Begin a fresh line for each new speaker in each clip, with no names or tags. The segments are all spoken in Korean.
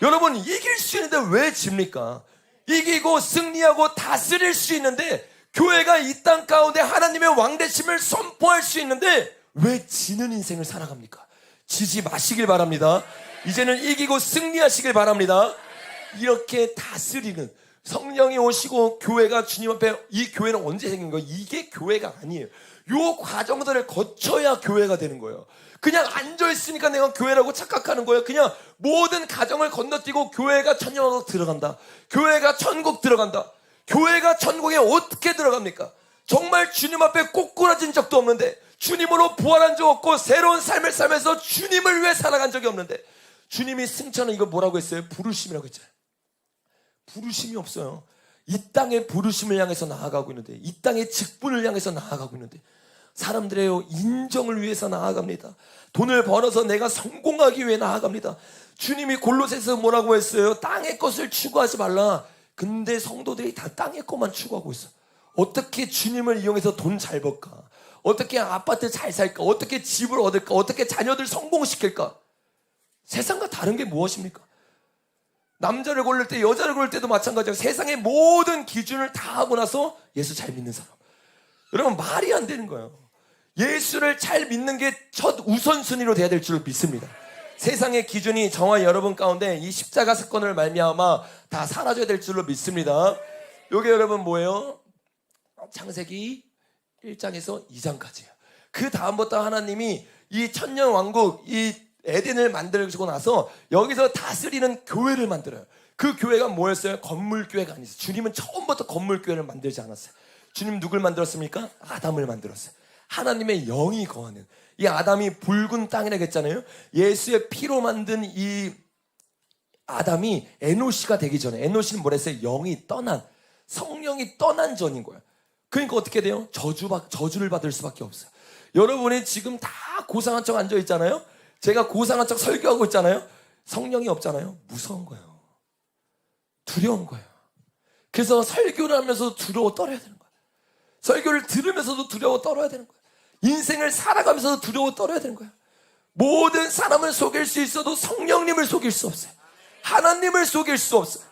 여러분, 이길 수 있는데 왜 집니까? 이기고 승리하고 다스릴 수 있는데, 교회가 이 땅 가운데 하나님의 왕대심을 선포할 수 있는데 왜 지는 인생을 살아갑니까? 지지 마시길 바랍니다. 이제는 이기고 승리하시길 바랍니다. 이렇게 다스리는 성령이 오시고 교회가 주님 앞에, 이 교회는 언제 생긴 거예요? 이게 교회가 아니에요. 요 과정들을 거쳐야 교회가 되는 거예요. 그냥 앉아있으니까 내가 교회라고 착각하는 거예요. 그냥 모든 가정을 건너뛰고 교회가 천년왕국 들어간다, 교회가 천국 들어간다. 교회가 천국에 어떻게 들어갑니까? 정말 주님 앞에 꼬꾸라진 적도 없는데, 주님으로 부활한 적 없고 새로운 삶을 살면서 주님을 위해 살아간 적이 없는데, 주님이 승천은 이거 뭐라고 했어요? 부르심이라고 했잖아요. 부르심이 없어요. 이 땅의 부르심을 향해서 나아가고 있는데, 이 땅의 직분을 향해서 나아가고 있는데, 사람들의 인정을 위해서 나아갑니다. 돈을 벌어서 내가 성공하기 위해 나아갑니다. 주님이 골로새서 뭐라고 했어요? 땅의 것을 추구하지 말라. 근데 성도들이 다 땅의 것만 추구하고 있어. 어떻게 주님을 이용해서 돈 잘 벌까? 어떻게 아파트 잘 살까? 어떻게 집을 얻을까? 어떻게 자녀들 성공시킬까? 세상과 다른 게 무엇입니까? 남자를 고를 때, 여자를 고를 때도 마찬가지예요. 세상의 모든 기준을 다 하고 나서 예수 잘 믿는 사람. 여러분, 말이 안 되는 거예요. 예수를 잘 믿는 게 첫 우선순위로 돼야 될 줄 믿습니다. 세상의 기준이 저와 여러분 가운데 이 십자가 사건을 말미암아 다 사라져야 될 줄로 믿습니다. 요게 여러분 뭐예요? 창세기 1장에서 2장까지예요. 그 다음부터 하나님이 이 천년 왕국, 이 에덴을 만들고 나서 여기서 다스리는 교회를 만들어요. 그 교회가 뭐였어요? 건물교회가 아니었어요. 주님은 처음부터 건물교회를 만들지 않았어요. 주님 누굴 만들었습니까? 아담을 만들었어요. 하나님의 영이 거하는, 이 아담이 붉은 땅이라고 했잖아요. 예수의 피로 만든 이 아담이 에노시가 되기 전에, 에노시는 뭐랬어요? 영이 떠난, 성령이 떠난 전인 거예요. 그러니까 어떻게 돼요? 저주를 받을 수밖에 없어요. 여러분이 지금 다 고상한 척 앉아 있잖아요. 제가 고상한 척 설교하고 있잖아요. 성령이 없잖아요. 무서운 거예요. 두려운 거예요. 그래서 설교를 하면서 두려워 떨어야 되는 거예요. 설교를 들으면서도 두려워 떨어야 되는 거예요. 인생을 살아가면서도 두려워 떨어야 되는 거예요. 모든 사람을 속일 수 있어도 성령님을 속일 수 없어요. 하나님을 속일 수 없어요.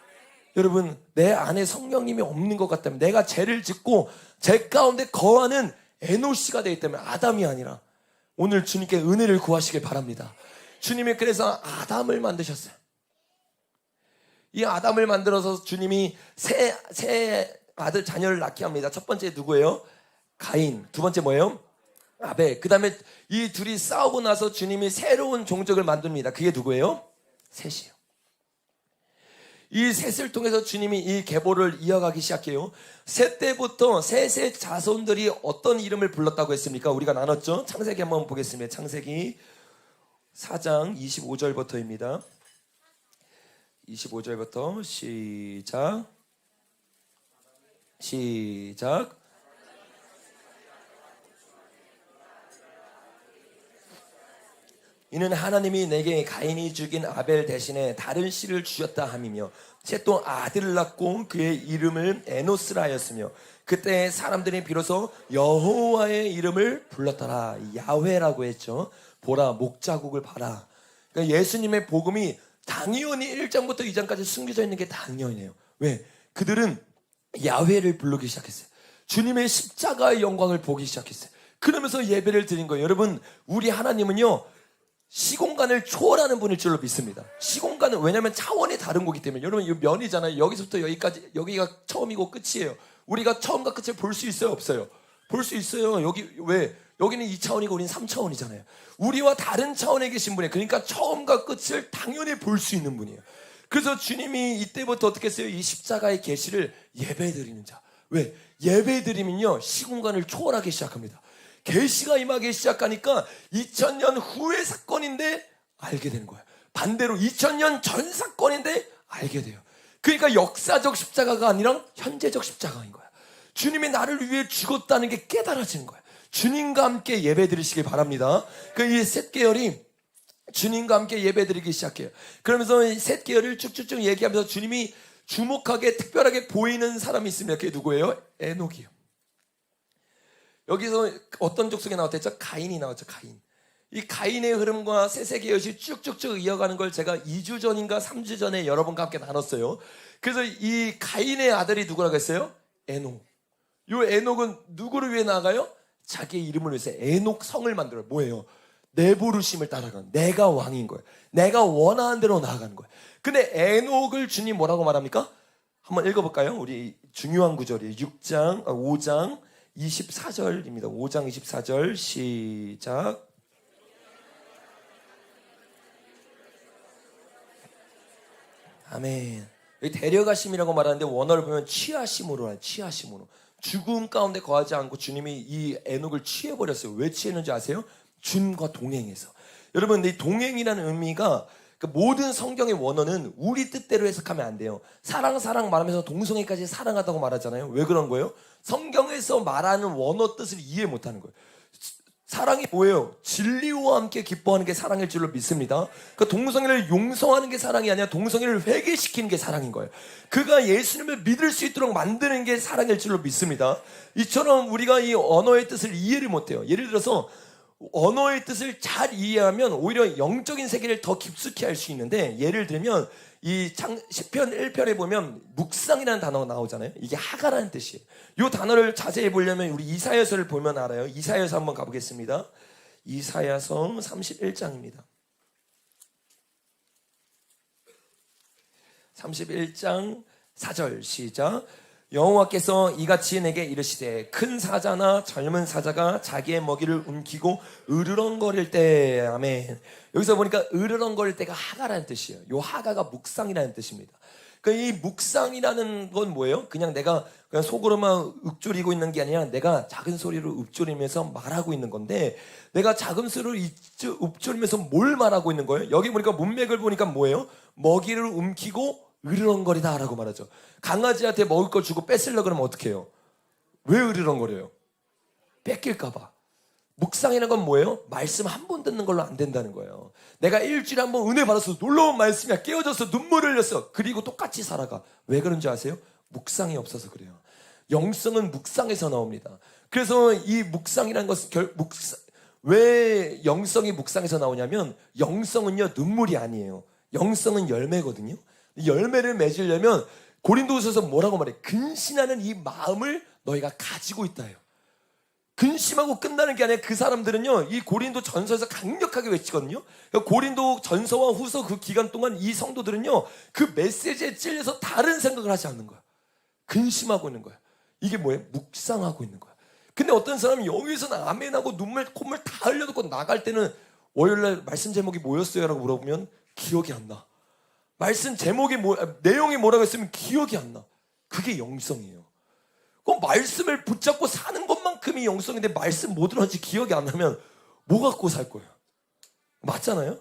여러분, 내 안에 성령님이 없는 것 같다면, 내가 죄를 짓고 제 가운데 거하는 에노시가 되기 때문에, 아담이 아니라 오늘 주님께 은혜를 구하시길 바랍니다. 주님이 그래서 아담을 만드셨어요. 이 아담을 만들어서 주님이 새 아들 자녀를 낳게 합니다. 첫 번째 누구예요? 가인. 두 번째 뭐예요? 아벨. 그 다음에 이 둘이 싸우고 나서 주님이 새로운 종족을 만듭니다. 그게 누구예요? 셋이에요. 이 셋을 통해서 주님이 이 계보를 이어가기 시작해요. 셋 때부터 셋의 자손들이 어떤 이름을 불렀다고 했습니까? 우리가 나눴죠? 창세기 한번 보겠습니다. 창세기 4장 25절부터입니다. 25절부터 시작. 이는 하나님이 내게 가인이 죽인 아벨 대신에 다른 씨를 주셨다 함이며, 셋도 아들을 낳고 그의 이름을 에노스라 하였으며, 그때 사람들이 비로소 여호와의 이름을 불렀더라. 야훼라고 했죠. 보라, 목자국을 봐라. 그러니까 예수님의 복음이 당연히 1장부터 2장까지 숨겨져 있는 게 당연해요. 왜? 그들은 야훼를 부르기 시작했어요. 주님의 십자가의 영광을 보기 시작했어요. 그러면서 예배를 드린 거예요. 여러분, 우리 하나님은요, 시공간을 초월하는 분일 줄로 믿습니다. 시공간은, 왜냐하면 차원이 다른 거기 때문에. 여러분, 이 면이잖아요. 여기서부터 여기까지, 여기가 처음이고 끝이에요. 우리가 처음과 끝을 볼 수 있어요, 없어요? 볼 수 있어요. 여기 왜? 여기는 2차원이고 우리는 3차원이잖아요. 우리와 다른 차원에 계신 분이에요. 그러니까 처음과 끝을 당연히 볼 수 있는 분이에요. 그래서 주님이 이때부터 어떻게 했어요? 이 십자가의 계시를 예배드리는 자. 왜? 예배드리면요, 시공간을 초월하기 시작합니다. 계시가 임하기 시작하니까 2000년 후의 사건인데 알게 되는 거예요. 반대로 2000년 전 사건인데 알게 돼요. 그러니까 역사적 십자가가 아니라 현재적 십자가인 거야. 주님이 나를 위해 죽었다는 게 깨달아지는 거야. 주님과 함께 예배 드리시길 바랍니다. 그 이 셋 계열이 주님과 함께 예배 드리기 시작해요. 그러면서 이 셋 계열을 쭉쭉쭉 얘기하면서 주님이 주목하게 특별하게 보이는 사람이 있습니다. 그게 누구예요? 에녹이요. 여기서 어떤 족속이 나왔댔죠? 가인이 나왔죠. 가인. 이 가인의 흐름과 세세기의 것이 쭉쭉쭉 이어가는 걸 제가 2주 전인가 3주 전에 여러분과 함께 나눴어요. 그래서 이 가인의 아들이 누구라고 했어요? 에녹. 요 에녹은 누구를 위해 나아가요? 자기의 이름을 위해서 에녹 성을 만들어요. 뭐예요? 내 부르심을 따라가는, 내가 왕인 거예요. 내가 원하는 대로 나아가는 거예요. 근데 에녹을 주님 뭐라고 말합니까? 한번 읽어볼까요? 우리 중요한 구절이에요. 5장 24절입니다. 5장 24절 시작. 아멘. 여기 데려가심이라고 말하는데 원어를 보면 취하심으로 해요. 취하심으로. 죽음 가운데 거하지 않고 주님이 이 에녹을 취해버렸어요. 왜 취했는지 아세요? 주님과 동행해서. 여러분, 이 동행이라는 의미가 모든 성경의 원어는 우리 뜻대로 해석하면 안 돼요. 사랑 말하면서 동성애까지 사랑하다고 말하잖아요. 왜 그런 거예요? 성경에서 말하는 원어 뜻을 이해 못하는 거예요. 사랑이 뭐예요? 진리와 함께 기뻐하는 게 사랑일 줄로 믿습니다. 그 동성애를 용서하는 게 사랑이 아니라 동성애를 회개시키는 게 사랑인 거예요. 그가 예수님을 믿을 수 있도록 만드는 게 사랑일 줄로 믿습니다. 이처럼 우리가 이 언어의 뜻을 이해를 못해요. 예를 들어서 언어의 뜻을 잘 이해하면 오히려 영적인 세계를 더 깊숙이 할 수 있는데, 예를 들면 이 시편 1편에 보면 묵상이라는 단어가 나오잖아요. 이게 하가라는 뜻이에요. 이 단어를 자세히 보려면 우리 이사야서를 보면 알아요. 이사야서 한번 가보겠습니다. 이사야서 31장입니다. 31장 4절 시작. 여호와께서 이같이 내게 이르시되 큰 사자나 젊은 사자가 자기의 먹이를 움키고 으르렁거릴 때. 아멘. 여기서 보니까 으르렁거릴 때가 하가라는 뜻이에요. 요 하가가 묵상이라는 뜻입니다. 그러니까 이 묵상이라는 건 뭐예요? 그냥 내가 그냥 속으로만 읊조리고 있는 게 아니라 내가 작은 소리로 읊조리면서 말하고 있는 건데, 내가 작은 소리로 읊조리면서 뭘 말하고 있는 거예요? 여기 보니까 문맥을 보니까 뭐예요? 먹이를 움키고 으르렁거리다 라고 말하죠. 강아지한테 먹을 거 주고 뺏으려고 그러면 어떻게 해요? 왜 으르렁거려요? 뺏길까봐. 묵상이라는 건 뭐예요? 말씀 한 번 듣는 걸로 안 된다는 거예요. 내가 일주일에 한 번 은혜 받았어. 놀라운 말씀이야. 깨어졌어. 눈물을 흘렸어. 그리고 똑같이 살아가. 왜 그런지 아세요? 묵상이 없어서 그래요. 영성은 묵상에서 나옵니다. 그래서 이 묵상이라는 것은 왜 영성이 묵상에서 나오냐면, 영성은요 눈물이 아니에요. 영성은 열매거든요. 열매를 맺으려면 고린도후서에서 뭐라고 말해? 근신하는 이 마음을 너희가 가지고 있다 해요. 근심하고 끝나는 게 아니라 그 사람들은요, 이 고린도 전서에서 강력하게 외치거든요. 그러니까 고린도 전서와 후서 그 기간 동안 이 성도들은요, 그 메시지에 찔려서 다른 생각을 하지 않는 거야. 근심하고 있는 거야. 이게 뭐예요? 묵상하고 있는 거야. 근데 어떤 사람은 여기서는 아멘하고 눈물, 콧물 다 흘려놓고 나갈 때는 월요일날 말씀 제목이 뭐였어요? 라고 물어보면 기억이 안 나. 말씀 제목이 내용이 뭐라고 했으면 기억이 안 나. 그게 영성이에요. 그 말씀을 붙잡고 사는 것만큼이 영성인데, 말씀 뭐 들었는지 기억이 안 나면 뭐 갖고 살 거예요? 맞잖아요?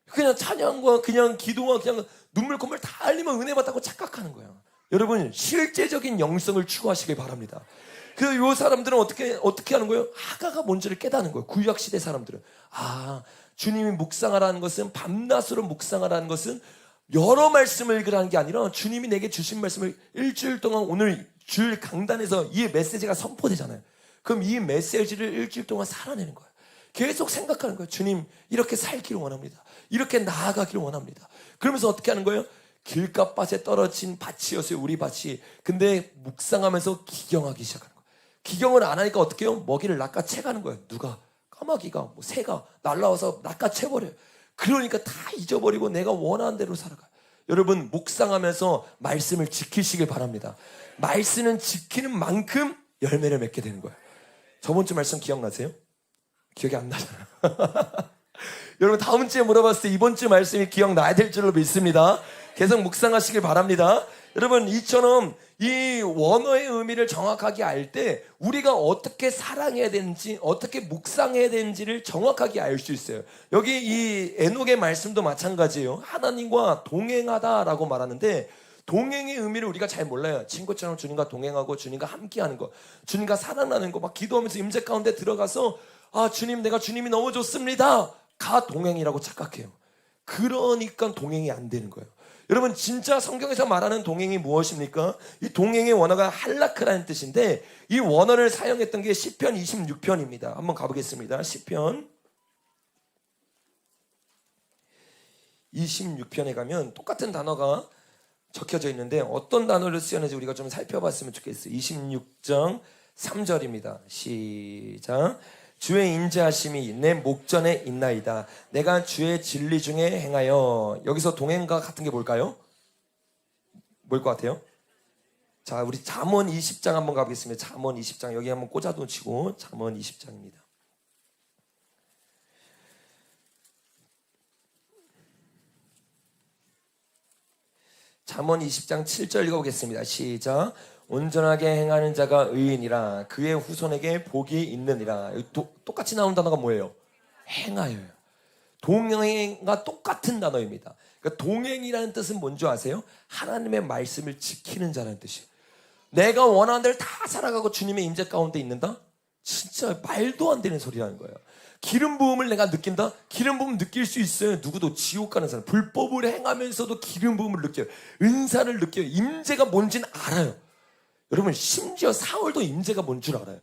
그냥 찬양과 그냥 기도와 그냥 눈물 콧물 다 흘리면 은혜 받다고 착각하는 거예요. 여러분, 실제적인 영성을 추구하시길 바랍니다. 그래서 이 사람들은 어떻게 하는 거예요? 하가가 뭔지를 깨닫는 거예요. 구약시대 사람들은. 주님이 묵상하라는 것은, 밤낮으로 묵상하라는 것은 여러 말씀을 읽으라는 게 아니라 주님이 내게 주신 말씀을 일주일 동안 오늘 줄 강단에서 이 메시지가 선포되잖아요. 그럼 이 메시지를 일주일 동안 살아내는 거예요. 계속 생각하는 거예요. 주님, 이렇게 살기를 원합니다. 이렇게 나아가기를 원합니다. 그러면서 어떻게 하는 거예요? 길가밭에 떨어진 밭이었어요. 우리 밭이. 근데 묵상하면서 기경하기 시작하는 거예요. 기경을 안 하니까 어떻게 해요? 먹이를 낚아채가는 거예요. 누가? 까마귀가, 새가 날라와서 낚아채버려요. 그러니까 다 잊어버리고 내가 원하는 대로 살아가요. 여러분, 묵상하면서 말씀을 지키시길 바랍니다. 말씀은 지키는 만큼 열매를 맺게 되는 거예요. 저번 주 말씀 기억나세요? 기억이 안 나잖아요. 여러분, 다음 주에 물어봤을 때 이번 주 말씀이 기억나야 될 줄로 믿습니다. 계속 묵상하시길 바랍니다. 여러분, 이처럼 이 원어의 의미를 정확하게 알 때 우리가 어떻게 사랑해야 되는지, 어떻게 묵상해야 되는지를 정확하게 알 수 있어요. 여기 이 에녹의 말씀도 마찬가지예요. 하나님과 동행하다라고 말하는데, 동행의 의미를 우리가 잘 몰라요. 친구처럼 주님과 동행하고 주님과 함께하는 거, 주님과 사랑하는 거, 막 기도하면서 임재 가운데 들어가서 주님, 내가 주님이 너무 좋습니다 가 동행이라고 착각해요. 그러니까 동행이 안 되는 거예요. 여러분, 진짜 성경에서 말하는 동행이 무엇입니까? 이 동행의 원어가 할라크라는 뜻인데, 이 원어를 사용했던 게 시편 26편입니다. 한번 가보겠습니다. 시편 26편에 가면 똑같은 단어가 적혀져 있는데 어떤 단어를 쓰였는지 우리가 좀 살펴봤으면 좋겠어요. 26장 3절입니다. 시작. 주의 인자하심이 내 목전에 있나이다. 내가 주의 진리 중에 행하여. 여기서 동행과 같은 게 뭘까요? 뭘 것 같아요? 자, 우리 잠언 20장 한번 가보겠습니다. 잠언 20장 여기 한번 꽂아놓으시고 잠언 20장입니다. 잠언 20장 7절 읽어보겠습니다. 시작. 온전하게 행하는 자가 의인이라 그의 후손에게 복이 있느니라. 똑같이 나온 단어가 뭐예요? 행하여요. 동행과 똑같은 단어입니다. 그러니까 동행이라는 뜻은 뭔지 아세요? 하나님의 말씀을 지키는 자라는 뜻이에요. 내가 원하는 대로 다 살아가고 주님의 임재 가운데 있는다? 진짜 말도 안 되는 소리라는 거예요. 기름 부음을 내가 느낀다? 기름 부음 느낄 수 있어요. 누구도 지옥 가는 사람 불법을 행하면서도 기름 부음을 느껴요. 은사를 느껴요. 임재가 뭔지는 알아요. 여러분 심지어 사울도 임재가 뭔 줄 알아요.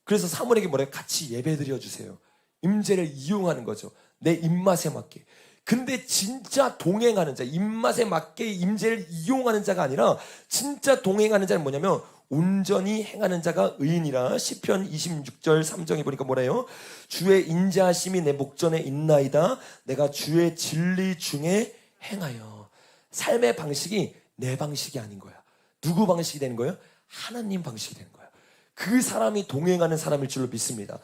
그래서 사무엘에게 뭐래요? 같이 예배 드려주세요. 임재를 이용하는 거죠. 내 입맛에 맞게. 근데 진짜 동행하는 자, 입맛에 맞게 임재를 이용하는 자가 아니라 진짜 동행하는 자는 뭐냐면 온전히 행하는 자가 의인이라. 시편 26절 3절에 보니까 뭐래요? 주의 인자하심이 내 목전에 있나이다. 내가 주의 진리 중에 행하여. 삶의 방식이 내 방식이 아닌 거야. 누구 방식이 되는 거예요? 하나님 방식이 되는 거야. 그 사람이 동행하는 사람일 줄로 믿습니다.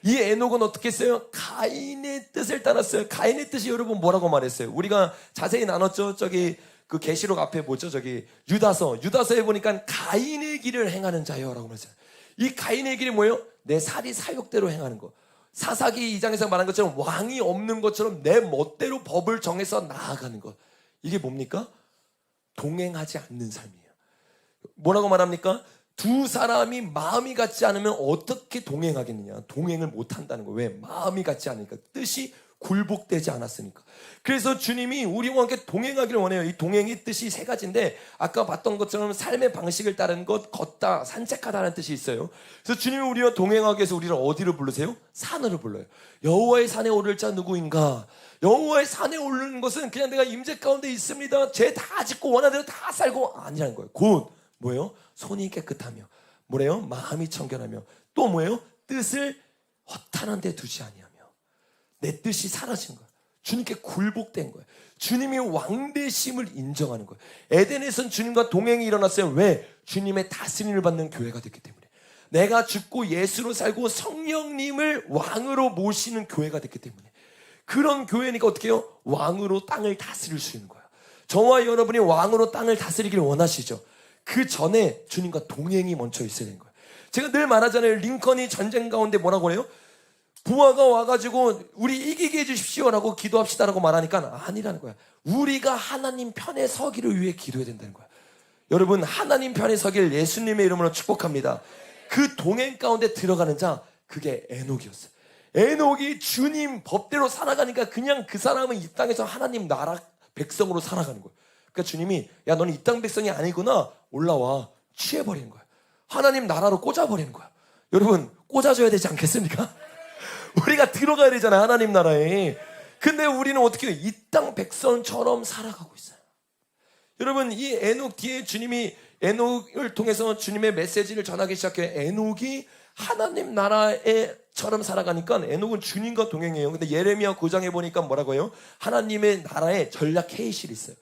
이 에녹은 어떻게 했어요? 가인의 뜻을 따랐어요. 가인의 뜻이 여러분 뭐라고 말했어요? 우리가 자세히 나눴죠. 저기 그 계시록 앞에 뭐죠? 저기 유다서에 보니까 가인의 길을 행하는 자요라고 말했어요. 이 가인의 길이 뭐예요? 내 살이 사욕대로 행하는 거. 사사기 2장에서 말한 것처럼 왕이 없는 것처럼 내 멋대로 법을 정해서 나아가는 것. 이게 뭡니까? 동행하지 않는 삶이에요. 뭐라고 말합니까? 두 사람이 마음이 같지 않으면 어떻게 동행하겠느냐? 동행을 못 한다는 거예요. 왜? 마음이 같지 않으니까. 뜻이 굴복되지 않았으니까. 그래서 주님이 우리와 함께 동행하기를 원해요. 이 동행의 뜻이 세 가지인데 아까 봤던 것처럼 삶의 방식을 따르는 것, 걷다, 산책하다는 뜻이 있어요. 그래서 주님이 우리와 동행하기 위해서 우리를 어디로 부르세요? 산으로 불러요. 여호와의 산에 오를 자 누구인가? 여호와의 산에 오르는 것은 그냥 내가 임재 가운데 있습니다. 죄 다 짓고 원하는 대로 다 살고 아니라는 거예요. 곧 뭐예요? 손이 깨끗하며 뭐래요? 마음이 청결하며 또 뭐예요? 뜻을 허탄한 데 두지 아니하며 내 뜻이 사라진 거예요. 주님께 굴복된 거예요. 주님이 왕되심을 인정하는 거예요. 에덴에선 주님과 동행이 일어났어요. 왜? 주님의 다스림을 받는 교회가 됐기 때문에. 내가 죽고 예수로 살고 성령님을 왕으로 모시는 교회가 됐기 때문에. 그런 교회니까 어떻게 해요? 왕으로 땅을 다스릴 수 있는 거예요. 저와 여러분이 왕으로 땅을 다스리길 원하시죠? 그 전에 주님과 동행이 먼저 있어야 되는 거예요. 제가 늘 말하잖아요. 링컨이 전쟁 가운데 뭐라고 해요? 부하가 와가지고 우리 이기게 해주십시오라고 기도합시다라고 말하니까 아니라는 거야. 우리가 하나님 편에 서기를 위해 기도해야 된다는 거야. 여러분 하나님 편에 서기를 예수님의 이름으로 축복합니다. 그 동행 가운데 들어가는 자 그게 에녹이었어요. 에녹이 주님 법대로 살아가니까 그냥 그 사람은 이 땅에서 하나님 나라 백성으로 살아가는 거예요. 그러니까 주님이 야 너는 이 땅 백성이 아니구나 올라와 취해버리는 거야. 하나님 나라로 꽂아버리는 거야. 여러분 꽂아줘야 되지 않겠습니까? 우리가 들어가야 되잖아요 하나님 나라에. 근데 우리는 어떻게 이 땅 백성처럼 살아가고 있어요. 여러분 이 에녹 뒤에 주님이 에녹을 통해서 주님의 메시지를 전하기 시작해요. 에녹이 하나님 나라에처럼 살아가니까 에녹은 주님과 동행해요. 근데 예레미야 9장에 보니까 뭐라고 해요? 하나님의 나라에 전략 회의실이 있어요.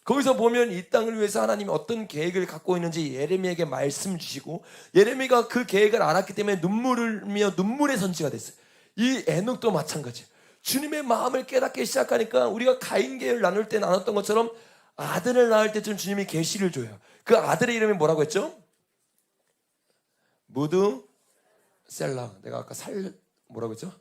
거기서 보면 이 땅을 위해서 하나님이 어떤 계획을 갖고 있는지 예레미야에게 말씀 주시고 예레미야가 그 계획을 알았기 때문에 눈물을 흘리며 눈물의 선지가 됐어요. 이 에녹도 마찬가지예요. 주님의 마음을 깨닫기 시작하니까 우리가 가인계를 나눌 때 나눴던 것처럼 아들을 낳을 때쯤 주님이 계시를 줘요. 그 아들의 이름이 뭐라고 했죠? 무드셀라. 내가 아까 뭐라고 했죠?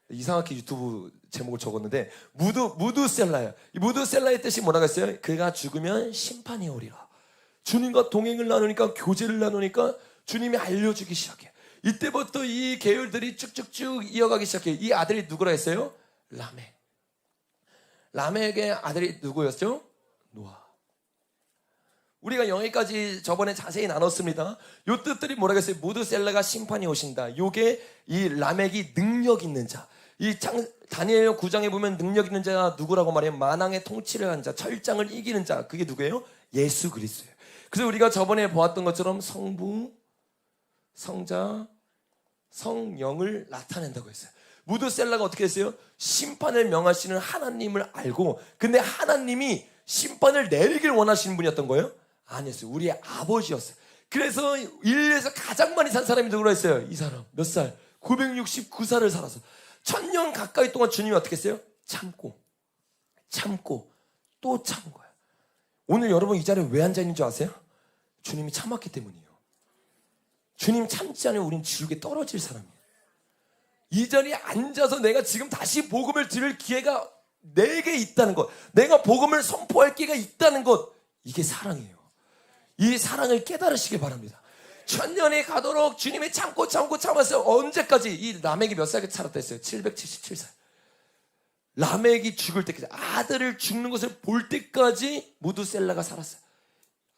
이상하게 유튜브 제목을 적었는데 무드셀라예요. 이 무드셀라의 뜻이 뭐라고 했어요? 그가 죽으면 심판이 오리라. 주님과 동행을 나누니까 교제를 나누니까 주님이 알려주기 시작해요. 이때부터 이 계율들이 쭉쭉쭉 이어가기 시작해요. 이 아들이 누구라 했어요? 라멕의 아들이 누구였죠? 노아. 우리가 여기까지 저번에 자세히 나눴습니다. 요 뜻들이 뭐라고 했어요? 무드셀라가 심판이 오신다. 요게 이 라멕이 능력 있는 자. 다니엘 9장에 보면 능력 있는 자가 누구라고 말해요? 만왕의 통치를 한 자, 철장을 이기는 자. 그게 누구예요? 예수 그리스도예요. 그래서 우리가 저번에 보았던 것처럼 성부, 성자, 성령을 나타낸다고 했어요. 무드셀라가 어떻게 했어요? 심판을 명하시는 하나님을 알고, 근데 하나님이 심판을 내리길 원하시는 분이었던 거예요? 아니었어요. 우리의 아버지였어요. 그래서 인류에서 가장 많이 산 사람이 누구라 했어요? 이 사람 몇 살? 969살을 살아서 1000년 가까이 동안 주님이 어떻게 했어요? 참고 또 참은 거예요. 오늘 여러분 이 자리에 왜 앉아있는 줄 아세요? 주님이 참았기 때문이에요. 주님 참지 않으면 우린 지옥에 떨어질 사람이에요. 이 자리에 앉아서 내가 지금 다시 복음을 들을 기회가 내게 있다는 것, 내가 복음을 선포할 기회가 있다는 것, 이게 사랑이에요. 이 사랑을 깨달으시길 바랍니다. 1000년이 가도록 주님이 참았어요. 언제까지? 이 라멕이 몇 살 살았다 했어요? 777살. 라멕이 죽을 때까지, 아들을 죽는 것을 볼 때까지 무드셀라가 살았어요.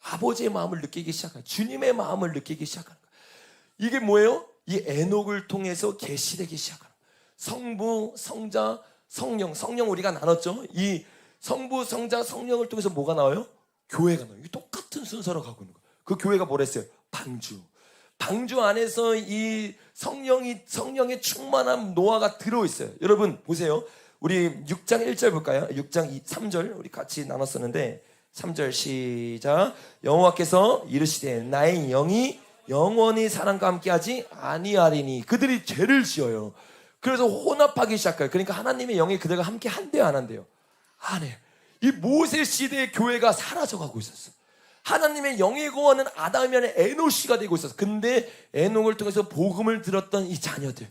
아버지의 마음을 느끼기 시작해요. 주님의 마음을 느끼기 시작하는 거예요. 이게 뭐예요? 이 에녹을 통해서 계시되기 시작하는 거예요. 성부, 성자, 성령 우리가 나눴죠. 이 성부, 성자, 성령을 통해서 뭐가 나와요? 교회가 나와요. 똑같은 순서로 가고 있는 거예요. 그 교회가 뭐랬어요? 방주 안에서 이 성령의 충만한 노아가 들어있어요. 여러분 보세요. 우리 6장 1절 볼까요? 6장 3절 우리 같이 나눴었는데 3절 시작. 여호와께서 이르시되 나의 영이 영원히 사람과 함께하지 아니하리니. 그들이 죄를 지어요. 그래서 혼합하기 시작해요. 그러니까 하나님의 영이 그들과 함께 한대요, 안 한대요? 안 해요. 이 모세 시대의 교회가 사라져가고 있었어. 하나님의 영이 거하는 아담이 아닌 에녹이가 되고 있었어. 근데 에녹을 통해서 복음을 들었던 이 자녀들,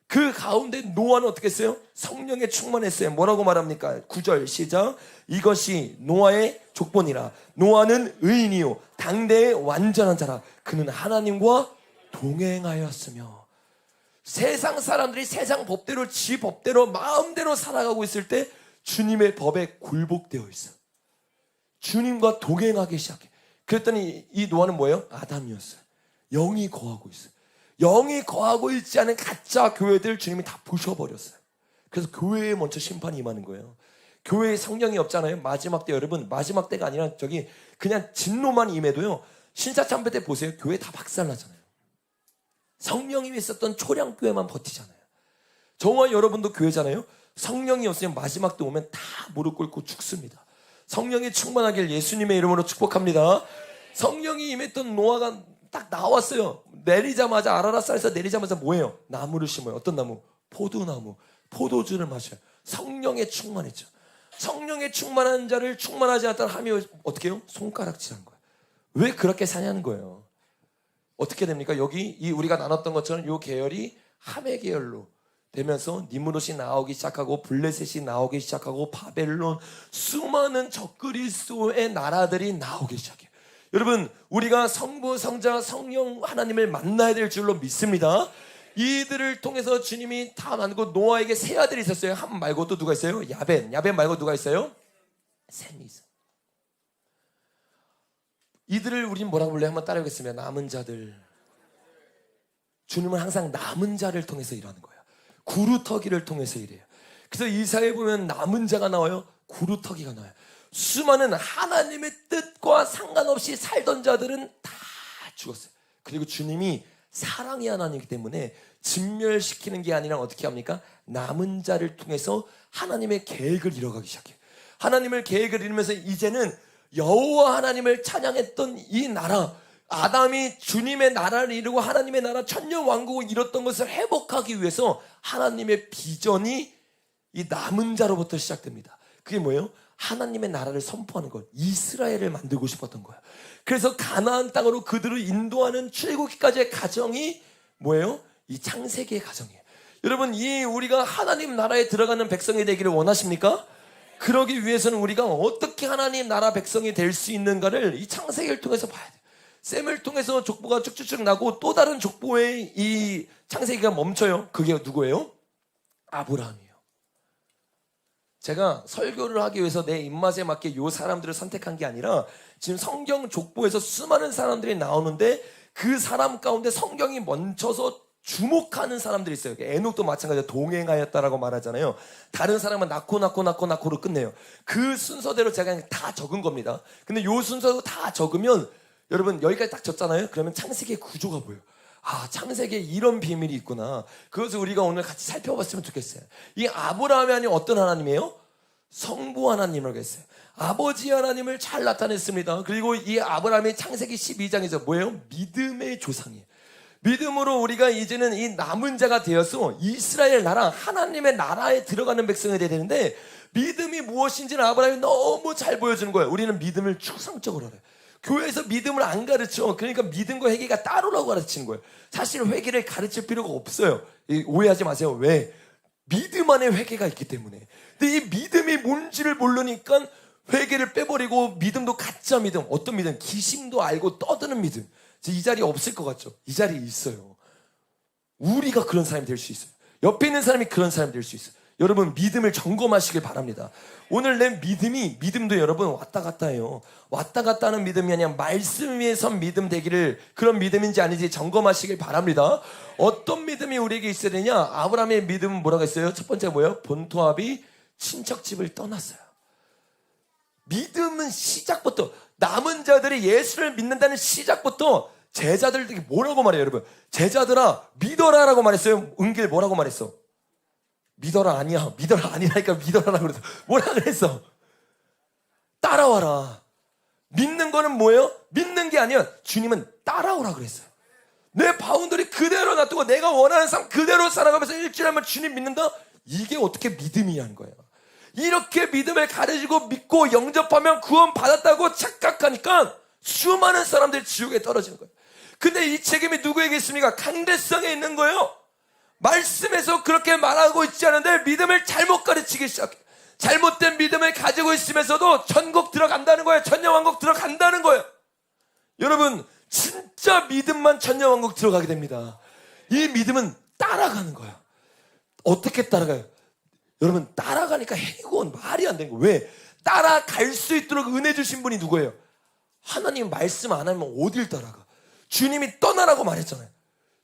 그 가운데 노아는 어떻게 했어요? 성령에 충만했어요. 뭐라고 말합니까? 9절 시작. 이것이 노아의 족본이라. 노아는 의인이요 당대의 완전한 자라. 그는 하나님과 동행하였으며. 세상 사람들이 세상 법대로 지 법대로 마음대로 살아가고 있을 때 주님의 법에 굴복되어 있어. 주님과 동행하기 시작해. 그랬더니 이 노아는 뭐예요? 아담이었어요. 영이 거하고 있어요. 영이 거하고 있지 않은 가짜 교회들 주님이 다 부셔버렸어요. 그래서 교회에 먼저 심판이 임하는 거예요. 교회에 성령이 없잖아요. 마지막 때, 여러분 마지막 때가 아니라 그냥 진노만 임해도요, 신사참배 때 보세요. 교회 다 박살나잖아요. 성령이 있었던 초량교회만 버티잖아요. 저와 여러분도 교회잖아요. 성령이 없으면 마지막 때 오면 다 무릎 꿇고 죽습니다. 성령이 충만하길 예수님의 이름으로 축복합니다. 성령이 임했던 노아가 딱 나왔어요. 내리자마자 아라랏산에서 내리자마자 뭐예요? 나무를 심어요. 어떤 나무? 포도나무. 포도주를 마셔요. 성령에 충만했죠. 성령에 충만한 자를 충만하지 않다는 함이 어떻게 해요? 손가락질한 거예요. 왜 그렇게 사냐는 거예요. 어떻게 됩니까? 여기 우리가 나눴던 것처럼 이 계열이 함의 계열로 되면서 니므롯이 나오기 시작하고 블레셋이 나오기 시작하고 바벨론, 수많은 적그리스도의 나라들이 나오기 시작해요. 여러분 우리가 성부, 성자, 성령 하나님을 만나야 될 줄로 믿습니다. 이들을 통해서 주님이 다 만들고 노아에게 세 아들이 있었어요. 함 말고 또 누가 있어요? 야벤 말고 누가 있어요? 셈이 있어요. 이들을 우리는 뭐라고 불러요? 한번 따라해보겠습니다. 남은 자들. 주님은 항상 남은 자를 통해서 일하는 거예요. 구루터기를 통해서 일해요. 그래서 이사야에 보면 남은 자가 나와요. 구루터기가 나와요. 수많은 하나님의 뜻과 상관없이 살던 자들은 다 죽었어요. 그리고 주님이 사랑의 하나님이기 때문에 진멸시키는 게 아니라 어떻게 합니까? 남은 자를 통해서 하나님의 계획을 이뤄가기 시작해요. 하나님의 계획을 이루면서 이제는 여호와 하나님을 찬양했던 이 나라, 아담이 주님의 나라를 이루고 하나님의 나라 천년 왕국을 이뤘던 것을 회복하기 위해서 하나님의 비전이 이 남은 자로부터 시작됩니다. 그게 뭐예요? 하나님의 나라를 선포하는 것, 이스라엘을 만들고 싶었던 거예요. 그래서 가나안 땅으로 그들을 인도하는 출애굽기까지의 과정이 뭐예요? 이 창세기의 과정이에요. 여러분 우리가 하나님 나라에 들어가는 백성이 되기를 원하십니까? 그러기 위해서는 우리가 어떻게 하나님 나라 백성이 될 수 있는가를 이 창세기를 통해서 봐야 돼요. 셈을 통해서 족보가 쭉쭉쭉 나고 또 다른 족보의 이 창세기가 멈춰요. 그게 누구예요? 아브라함이에요. 제가 설교를 하기 위해서 내 입맛에 맞게 이 사람들을 선택한 게 아니라 지금 성경 족보에서 수많은 사람들이 나오는데 그 사람 가운데 성경이 멈춰서 주목하는 사람들이 있어요. 에녹도 마찬가지로 동행하였다라고 말하잖아요. 다른 사람은 낳고로 끝내요. 그 순서대로 제가 그냥 다 적은 겁니다. 근데 요 순서도 다 적으면 여러분 여기까지 딱 적잖아요. 그러면 창세기의 구조가 보여요. 아, 창세기에 이런 비밀이 있구나. 그것을 우리가 오늘 같이 살펴봤으면 좋겠어요. 이 아브라함이 아닌 어떤 하나님이에요? 성부 하나님이라고 했어요. 아버지 하나님을 잘 나타냈습니다. 그리고 이 아브라함이 창세기 12장에서 뭐예요? 믿음의 조상이에요. 믿음으로 우리가 이제는 이 남은 자가 되어서 이스라엘 나라, 하나님의 나라에 들어가는 백성이 돼야 되는데, 믿음이 무엇인지는 아브라함이 너무 잘 보여주는 거예요. 우리는 믿음을 추상적으로 알아요. 교회에서 믿음을 안 가르쳐. 그러니까 믿음과 회개가 따로라고 가르치는 거예요. 사실 회개를 가르칠 필요가 없어요. 오해하지 마세요. 왜? 믿음 안에 회개가 있기 때문에. 근데 이 믿음이 뭔지를 모르니까 회개를 빼버리고, 믿음도 가짜 믿음, 어떤 믿음? 기심도 알고 떠드는 믿음. 이 자리에 없을 것 같죠? 이 자리에 있어요. 우리가 그런 사람이 될 수 있어요. 옆에 있는 사람이 그런 사람이 될 수 있어요. 여러분, 믿음을 점검하시길 바랍니다. 오늘 내 믿음도 여러분 왔다 갔다 해요. 왔다 갔다 하는 믿음이 아니라 말씀 위에 선 믿음 되기를, 그런 믿음인지 아닌지 점검하시길 바랍니다. 어떤 믿음이 우리에게 있어야 되냐? 아브라함의 믿음은 뭐라고 했어요? 첫 번째 뭐예요? 본토압이 친척집을 떠났어요. 믿음은 시작부터, 남은 자들이 예수를 믿는다는 시작부터 제자들에게 뭐라고 말해요, 여러분? 제자들아, 믿어라라고 말했어요. 은길 뭐라고 말했어? 믿어라 아니야. 믿어라 아니라니까 믿어라라고 그랬어. 뭐라 그랬어? 따라와라. 믿는 거는 뭐예요? 믿는 게 아니야. 주님은 따라오라 그랬어요. 내 바운더리 그대로 놔두고 내가 원하는 삶 그대로 살아가면서 일주일하면 주님 믿는다? 이게 어떻게 믿음이냐는 거예요. 이렇게 믿음을 가르치고 믿고 영접하면 구원 받았다고 착각하니까 수많은 사람들이 지옥에 떨어지는 거예요. 근데 이 책임이 누구에게 있습니까? 강대성에 있는 거예요. 말씀에서 그렇게 말하고 있지 않은데 믿음을 잘못 가르치기 시작해요. 잘못된 믿음을 가지고 있으면서도 천국 들어간다는 거예요. 천녀왕국 들어간다는 거예요. 여러분, 진짜 믿음만 천녀왕국 들어가게 됩니다. 이 믿음은 따라가는 거예요. 어떻게 따라가요? 여러분, 따라가니까 해고는 말이 안 되는 거예요. 왜? 따라갈 수 있도록 은혜 주신 분이 누구예요? 하나님 말씀 안 하면 어딜 따라가? 주님이 떠나라고 말했잖아요.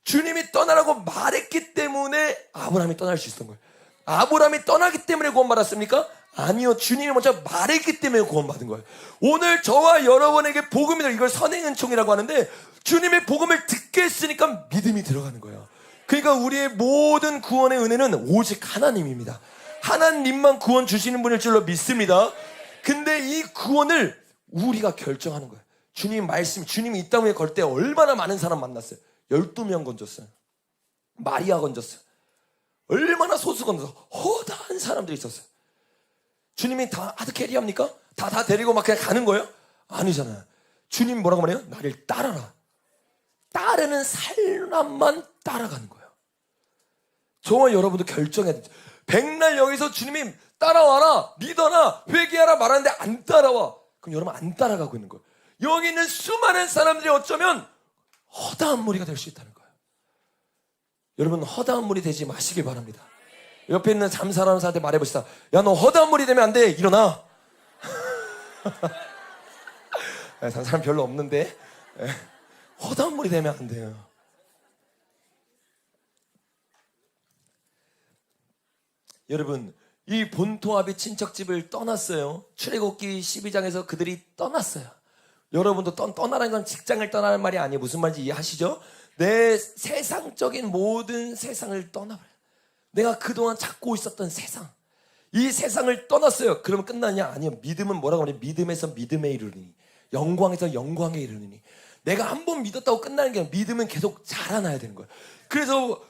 주님이 떠나라고 말했기 때문에 아브라함이 떠날 수 있었던 거예요. 아브라함이 떠나기 때문에 구원받았습니까? 아니요. 주님이 먼저 말했기 때문에 구원받은 거예요. 오늘 저와 여러분에게 복음이, 이걸 선행은총이라고 하는데, 주님의 복음을 듣게 했으니까 믿음이 들어가는 거예요. 그러니까 우리의 모든 구원의 은혜는 오직 하나님입니다. 하나님만 구원 주시는 분일 줄로 믿습니다. 근데 이 구원을 우리가 결정하는 거예요. 주님 말씀, 주님이 이 땅 위에 걸 때 얼마나 많은 사람 만났어요. 12명 건졌어요. 마리아 건졌어요. 얼마나 소수 건져서 허다한 사람들이 있었어요. 주님이 다 하드캐리합니까? 다 데리고 막 그냥 가는 거예요? 아니잖아요. 주님 뭐라고 말해요? 나를 따라라. 따르는 사람만 따라가는 거예요. 저와 여러분도 결정해야 돼요. 백날 여기서 주님이 따라와라, 믿어라, 회개하라 말하는데 안 따라와. 그럼 여러분 안 따라가고 있는 거예요. 여기 있는 수많은 사람들이 어쩌면 허다한 무리가 될 수 있다는 거예요. 여러분, 허다한 무리 되지 마시길 바랍니다. 옆에 있는 잠사하는 사람한테 말해보시다. 야, 너 허다한 무리 되면 안 돼. 일어나. 잠사람 별로 없는데. 허다한 무리 되면 안 돼요. 여러분, 이 본토압이 친척집을 떠났어요. 출애굽기 12장에서 그들이 떠났어요. 여러분도 떠나라는 건 직장을 떠나는 말이 아니에요. 무슨 말인지 이해하시죠? 내 세상적인 모든 세상을 떠나버려요. 내가 그동안 찾고 있었던 세상, 이 세상을 떠났어요. 그러면 끝나냐? 아니요. 믿음은 뭐라고 하냐? 믿음에서 믿음에 이르니, 영광에서 영광에 이르니. 내가 한 번 믿었다고 끝나는 게 아니라 믿음은 계속 자라나야 되는 거예요. 그래서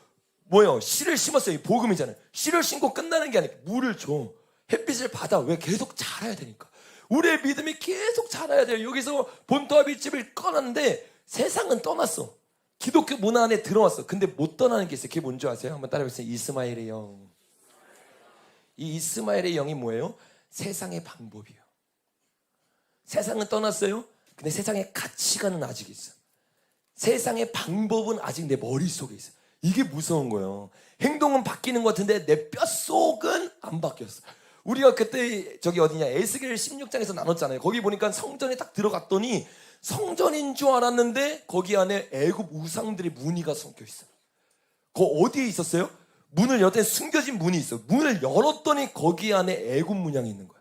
뭐예요? 씨를 심었어요. 복음이잖아요. 씨를 심고 끝나는 게 아니라 물을 줘, 햇빛을 받아. 왜? 계속 자라야 되니까. 우리의 믿음이 계속 자라야 돼요. 여기서 본토압이 집을 꺼놨는데 세상은 떠났어. 기독교 문화 안에 들어왔어. 근데 못 떠나는 게 있어요. 그게 뭔지 아세요? 한번 따라해보세요. 이스마엘의 영. 이 이스마엘의 영이 뭐예요? 세상의 방법이에요. 세상은 떠났어요. 근데 세상의 가치관은 아직 있어. 세상의 방법은 아직 내 머릿속에 있어. 이게 무서운 거예요. 행동은 바뀌는 것 같은데 내 뼛속은 안 바뀌었어. 우리가 그때 저기 어디냐, 에스겔 16장에서 나눴잖아요. 거기 보니까 성전에 딱 들어갔더니 성전인 줄 알았는데 거기 안에 애굽 우상들의 무늬가 섞여 있어요. 그 어디에 있었어요? 문을 열었더니 숨겨진 문이 있어. 문을 열었더니 거기 안에 애굽 문양이 있는 거야.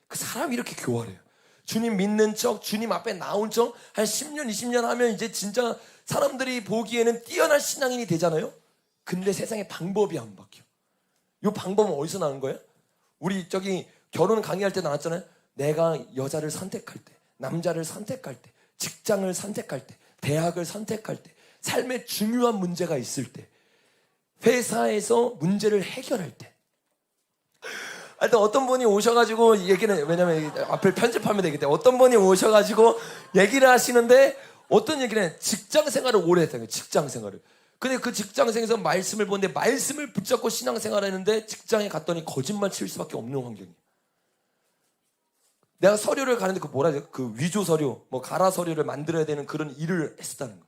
그 사람이 이렇게 교활해요. 주님 믿는 척, 주님 앞에 나온 척, 한 10년, 20년 하면 이제 진짜 사람들이 보기에는 뛰어난 신앙인이 되잖아요. 근데 세상에 방법이 안 바뀌어. 이 방법은 어디서 나는 거예요? 우리 저기 결혼 강의할 때 나왔잖아요. 내가 여자를 선택할 때, 남자를 선택할 때, 직장을 선택할 때, 대학을 선택할 때, 삶에 중요한 문제가 있을 때, 회사에서 문제를 해결할 때. 하여튼 어떤 분이 오셔가지고 얘기는, 왜냐면 앞을 편집하면 되기 때문에, 어떤 분이 오셔가지고 얘기를 하시는데, 어떤 얘기를 해? 직장 생활을 오래 했다는 거예요. 직장 생활을. 근데 그 직장생에서 말씀을 보는데 말씀을 붙잡고 신앙생활을 했는데 직장에 갔더니 거짓말 칠 수밖에 없는 환경이에요. 내가 서류를 가는데 그 뭐라 해야 돼? 그 위조 서류, 뭐 가라 서류를 만들어야 되는 그런 일을 했었다는 거예요.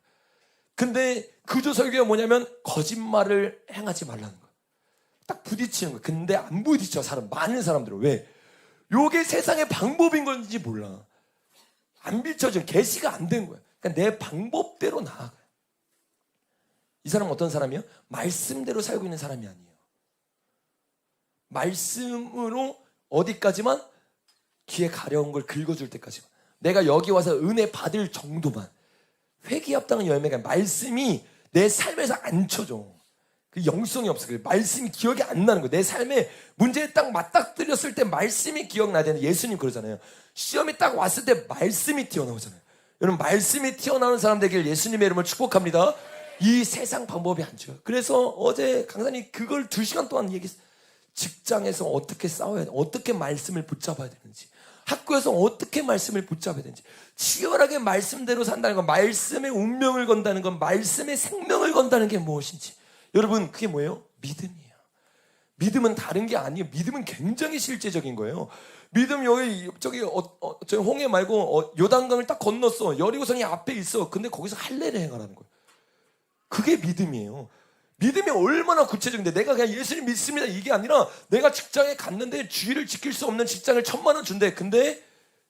근데 그조 설교가 뭐냐면 거짓말을 행하지 말라는 거예요. 딱 부딪히는 거예요. 근데 안 부딪혀, 많은 사람들은. 왜? 요게 세상의 방법인 건지 몰라. 안 비춰져. 계시가 안 된 거야. 그러니까 내 방법대로 나아가요. 이 사람은 어떤 사람이에요? 말씀대로 살고 있는 사람이 아니에요. 말씀으로 어디까지만? 귀에 가려운 걸 긁어줄 때까지만. 내가 여기 와서 은혜 받을 정도만. 회개합당한 열매가 말씀이 내 삶에서 안 쳐져. 그 영성이 없어. 말씀이 기억이 안 나는 거예요. 내 삶에 문제에 딱 맞닥뜨렸을 때 말씀이 기억나야 되는데, 예수님 그러잖아요. 시험이 딱 왔을 때 말씀이 튀어나오잖아요. 여러분, 말씀이 튀어나오는 사람 되길 예수님의 이름을 축복합니다. 이 세상 방법이 안 좋아요. 그래서 어제 강사님 그걸 2시간 동안 얘기했어요. 직장에서 어떻게 싸워야 돼, 어떻게 말씀을 붙잡아야 되는지, 학교에서 어떻게 말씀을 붙잡아야 되는지, 치열하게 말씀대로 산다는 건, 말씀의 운명을 건다는 건, 말씀의 생명을 건다는 게 무엇인지. 여러분, 그게 뭐예요? 믿음이에요. 믿음은 다른 게 아니에요. 믿음은 굉장히 실제적인 거예요. 믿음, 여기 저기 저기 홍해 말고 요단강을 딱 건넜어. 여리고성이 앞에 있어. 근데 거기서 할례를 행하라는 거예요. 그게 믿음이에요. 믿음이 얼마나 구체적인데, 내가 그냥 예수님 믿습니다 이게 아니라, 내가 직장에 갔는데 주의를 지킬 수 없는 직장을 1,000만 원 준대. 근데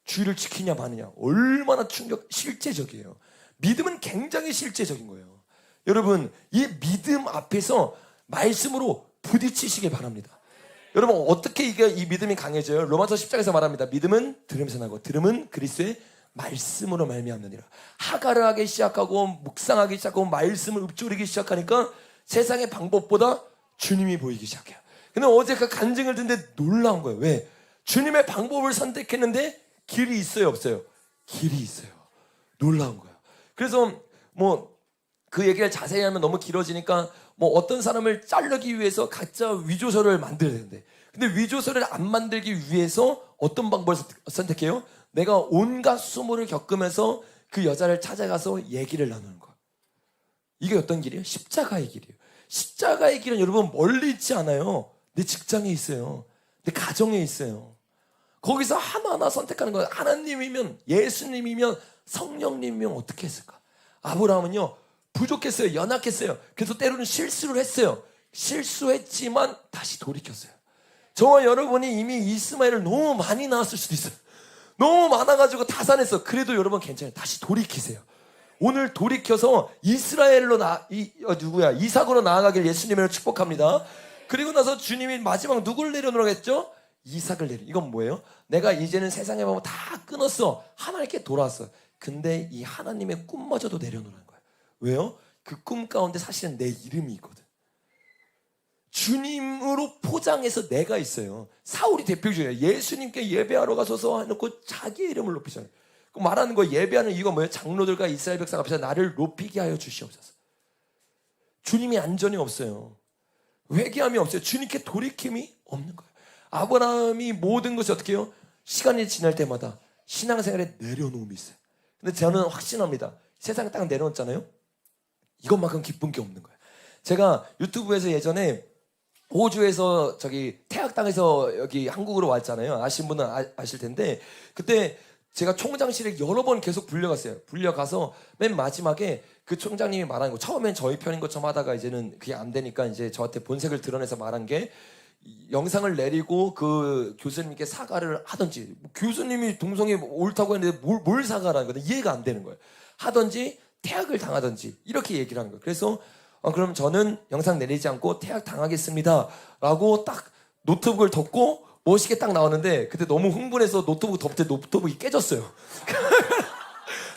주의를 지키냐 마느냐, 얼마나 실제적이에요. 믿음은 굉장히 실제적인 거예요. 여러분, 이 믿음 앞에서 말씀으로 부딪히시길 바랍니다. 여러분, 어떻게 이 믿음이 강해져요? 로마서 10장에서 말합니다. 믿음은 들음에서 나고 들음은 그리스도의 말씀으로 말미암느니라. 하가를 하기 시작하고 묵상하기 시작하고 말씀을 읊조리기 시작하니까 세상의 방법보다 주님이 보이기 시작해요. 근데 어제 그 간증을 듣는데 놀라운 거예요. 왜? 주님의 방법을 선택했는데 길이 있어요, 없어요? 길이 있어요. 놀라운 거예요. 그래서 뭐 그 얘기를 자세히 하면 너무 길어지니까, 뭐 어떤 사람을 자르기 위해서 가짜 위조서를 만들어야 되는데, 근데 위조서를 안 만들기 위해서 어떤 방법을 선택해요? 내가 온갖 수모를 겪으면서 그 여자를 찾아가서 얘기를 나누는 거야. 이게 어떤 길이에요? 십자가의 길이에요. 십자가의 길은 여러분 멀리 있지 않아요. 내 직장에 있어요. 내 가정에 있어요. 거기서 하나하나 선택하는 거예요. 하나님이면, 예수님이면, 성령님이면 어떻게 했을까? 아브라함은요, 부족했어요. 연약했어요. 그래서 때로는 실수를 했어요. 실수했지만 다시 돌이켰어요. 저와 여러분이 이미 이스마엘을 너무 많이 낳았을 수도 있어요. 너무 많아가지고 다산했어. 그래도 여러분 괜찮아요. 다시 돌이키세요. 오늘 돌이켜서 이스라엘로 이삭으로 나아가길 예수님을 축복합니다. 그리고 나서 주님이 마지막 누구를 내려놓으라고 했죠? 이삭을 내려. 이건 뭐예요? 내가 이제는 세상의 마음을 다 끊었어. 하나님께 돌아왔어. 근데 이 하나님의 꿈마저도 내려놓으라는 거예요. 왜요? 그 꿈 가운데 사실은 내 이름이 있거든. 주님으로 포장해서 내가 있어요. 사울이 대표적이에요. 예수님께 예배하러 가서서 해놓고 자기의 이름을 높이잖아요. 그 말하는 거, 예배하는 이유가 뭐예요? 장로들과 이스라엘 백성 앞에서 나를 높이게 하여 주시옵소서. 주님이 안전이 없어요. 회개함이 없어요. 주님께 돌이킴이 없는 거예요. 아브라함이 모든 것이 어떻게 해요? 시간이 지날 때마다 신앙생활에 내려놓음이 있어요. 근데 저는 확신합니다. 세상에 딱 내려놓잖아요. 이것만큼 기쁜 게 없는 거예요. 제가 유튜브에서 예전에 호주에서 저기 태학 당해서 여기 한국으로 왔잖아요. 아시는 분은 아실 텐데, 그때 제가 총장실에 여러 번 계속 불려갔어요. 불려가서 맨 마지막에 그 총장님이 말한 거, 처음엔 저희 편인 것처럼 하다가 이제는 그게 안 되니까 이제 저한테 본색을 드러내서 말한 게, 영상을 내리고 그 교수님께 사과를 하든지, 교수님이 동성이 옳다고 했는데 뭘 사과라는 거예요. 이해가 안 되는 거예요. 하든지 태학을 당하든지 이렇게 얘기를 하는 거예요. 그래서 그럼 저는 영상 내리지 않고 퇴학 당하겠습니다 라고 딱 노트북을 덮고 멋있게 딱 나오는데, 그때 너무 흥분해서 노트북 덮을 때 노트북이 깨졌어요.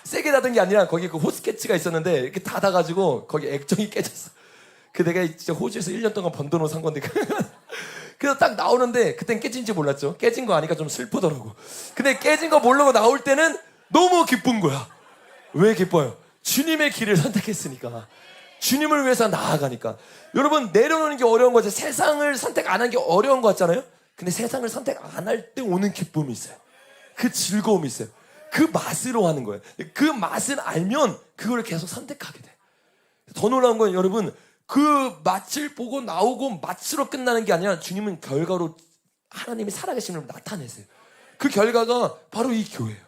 세게 닫은 게 아니라 거기 그 호스케치가 있었는데 이렇게 닫아가지고 거기 액정이 깨졌어. 그 내가 진짜 호주에서 1년 동안 번 돈으로 산 건데 그래서 딱 나오는데 그땐 깨진지 몰랐죠. 깨진 거 아니까 좀 슬프더라고. 근데 깨진 거 모르고 나올 때는 너무 기쁜 거야. 왜 기뻐요? 주님의 길을 선택했으니까. 주님을 위해서 나아가니까. 여러분, 내려놓는 게 어려운 거죠. 세상을 선택 안 한 게 어려운 거 같잖아요. 근데 세상을 선택 안 할 때 오는 기쁨이 있어요. 그 즐거움이 있어요. 그 맛으로 하는 거예요. 그 맛을 알면 그걸 계속 선택하게 돼. 더 놀라운 건 여러분, 그 맛을 보고 나오고 맛으로 끝나는 게 아니라 주님은 결과로 하나님이 살아계심을 나타내세요. 그 결과가 바로 이 교회예요.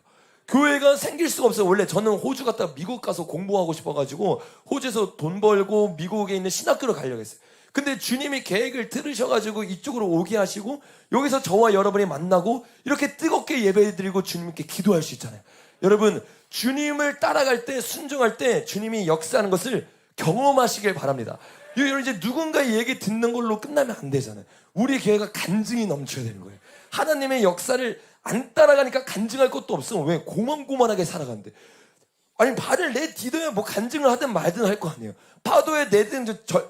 교회가 생길 수가 없어요. 원래 저는 호주 갔다가 미국 가서 공부하고 싶어가지고 호주에서 돈 벌고 미국에 있는 신학교로 가려고 했어요. 근데 주님이 계획을 틀으셔가지고 이쪽으로 오게 하시고 여기서 저와 여러분이 만나고 이렇게 뜨겁게 예배드리고 주님께 기도할 수 있잖아요. 여러분, 주님을 따라갈 때, 순종할 때 주님이 역사하는 것을 경험하시길 바랍니다. 여러분, 이제 누군가의 얘기 듣는 걸로 끝나면 안 되잖아요. 우리 교회가 간증이 넘쳐야 되는 거예요. 하나님의 역사를 안 따라가니까 간증할 것도 없어. 왜? 고만고만하게 살아가는데. 아니, 발을 내디뎌야 뭐 간증을 하든 말든 할 거 아니에요. 파도에 내든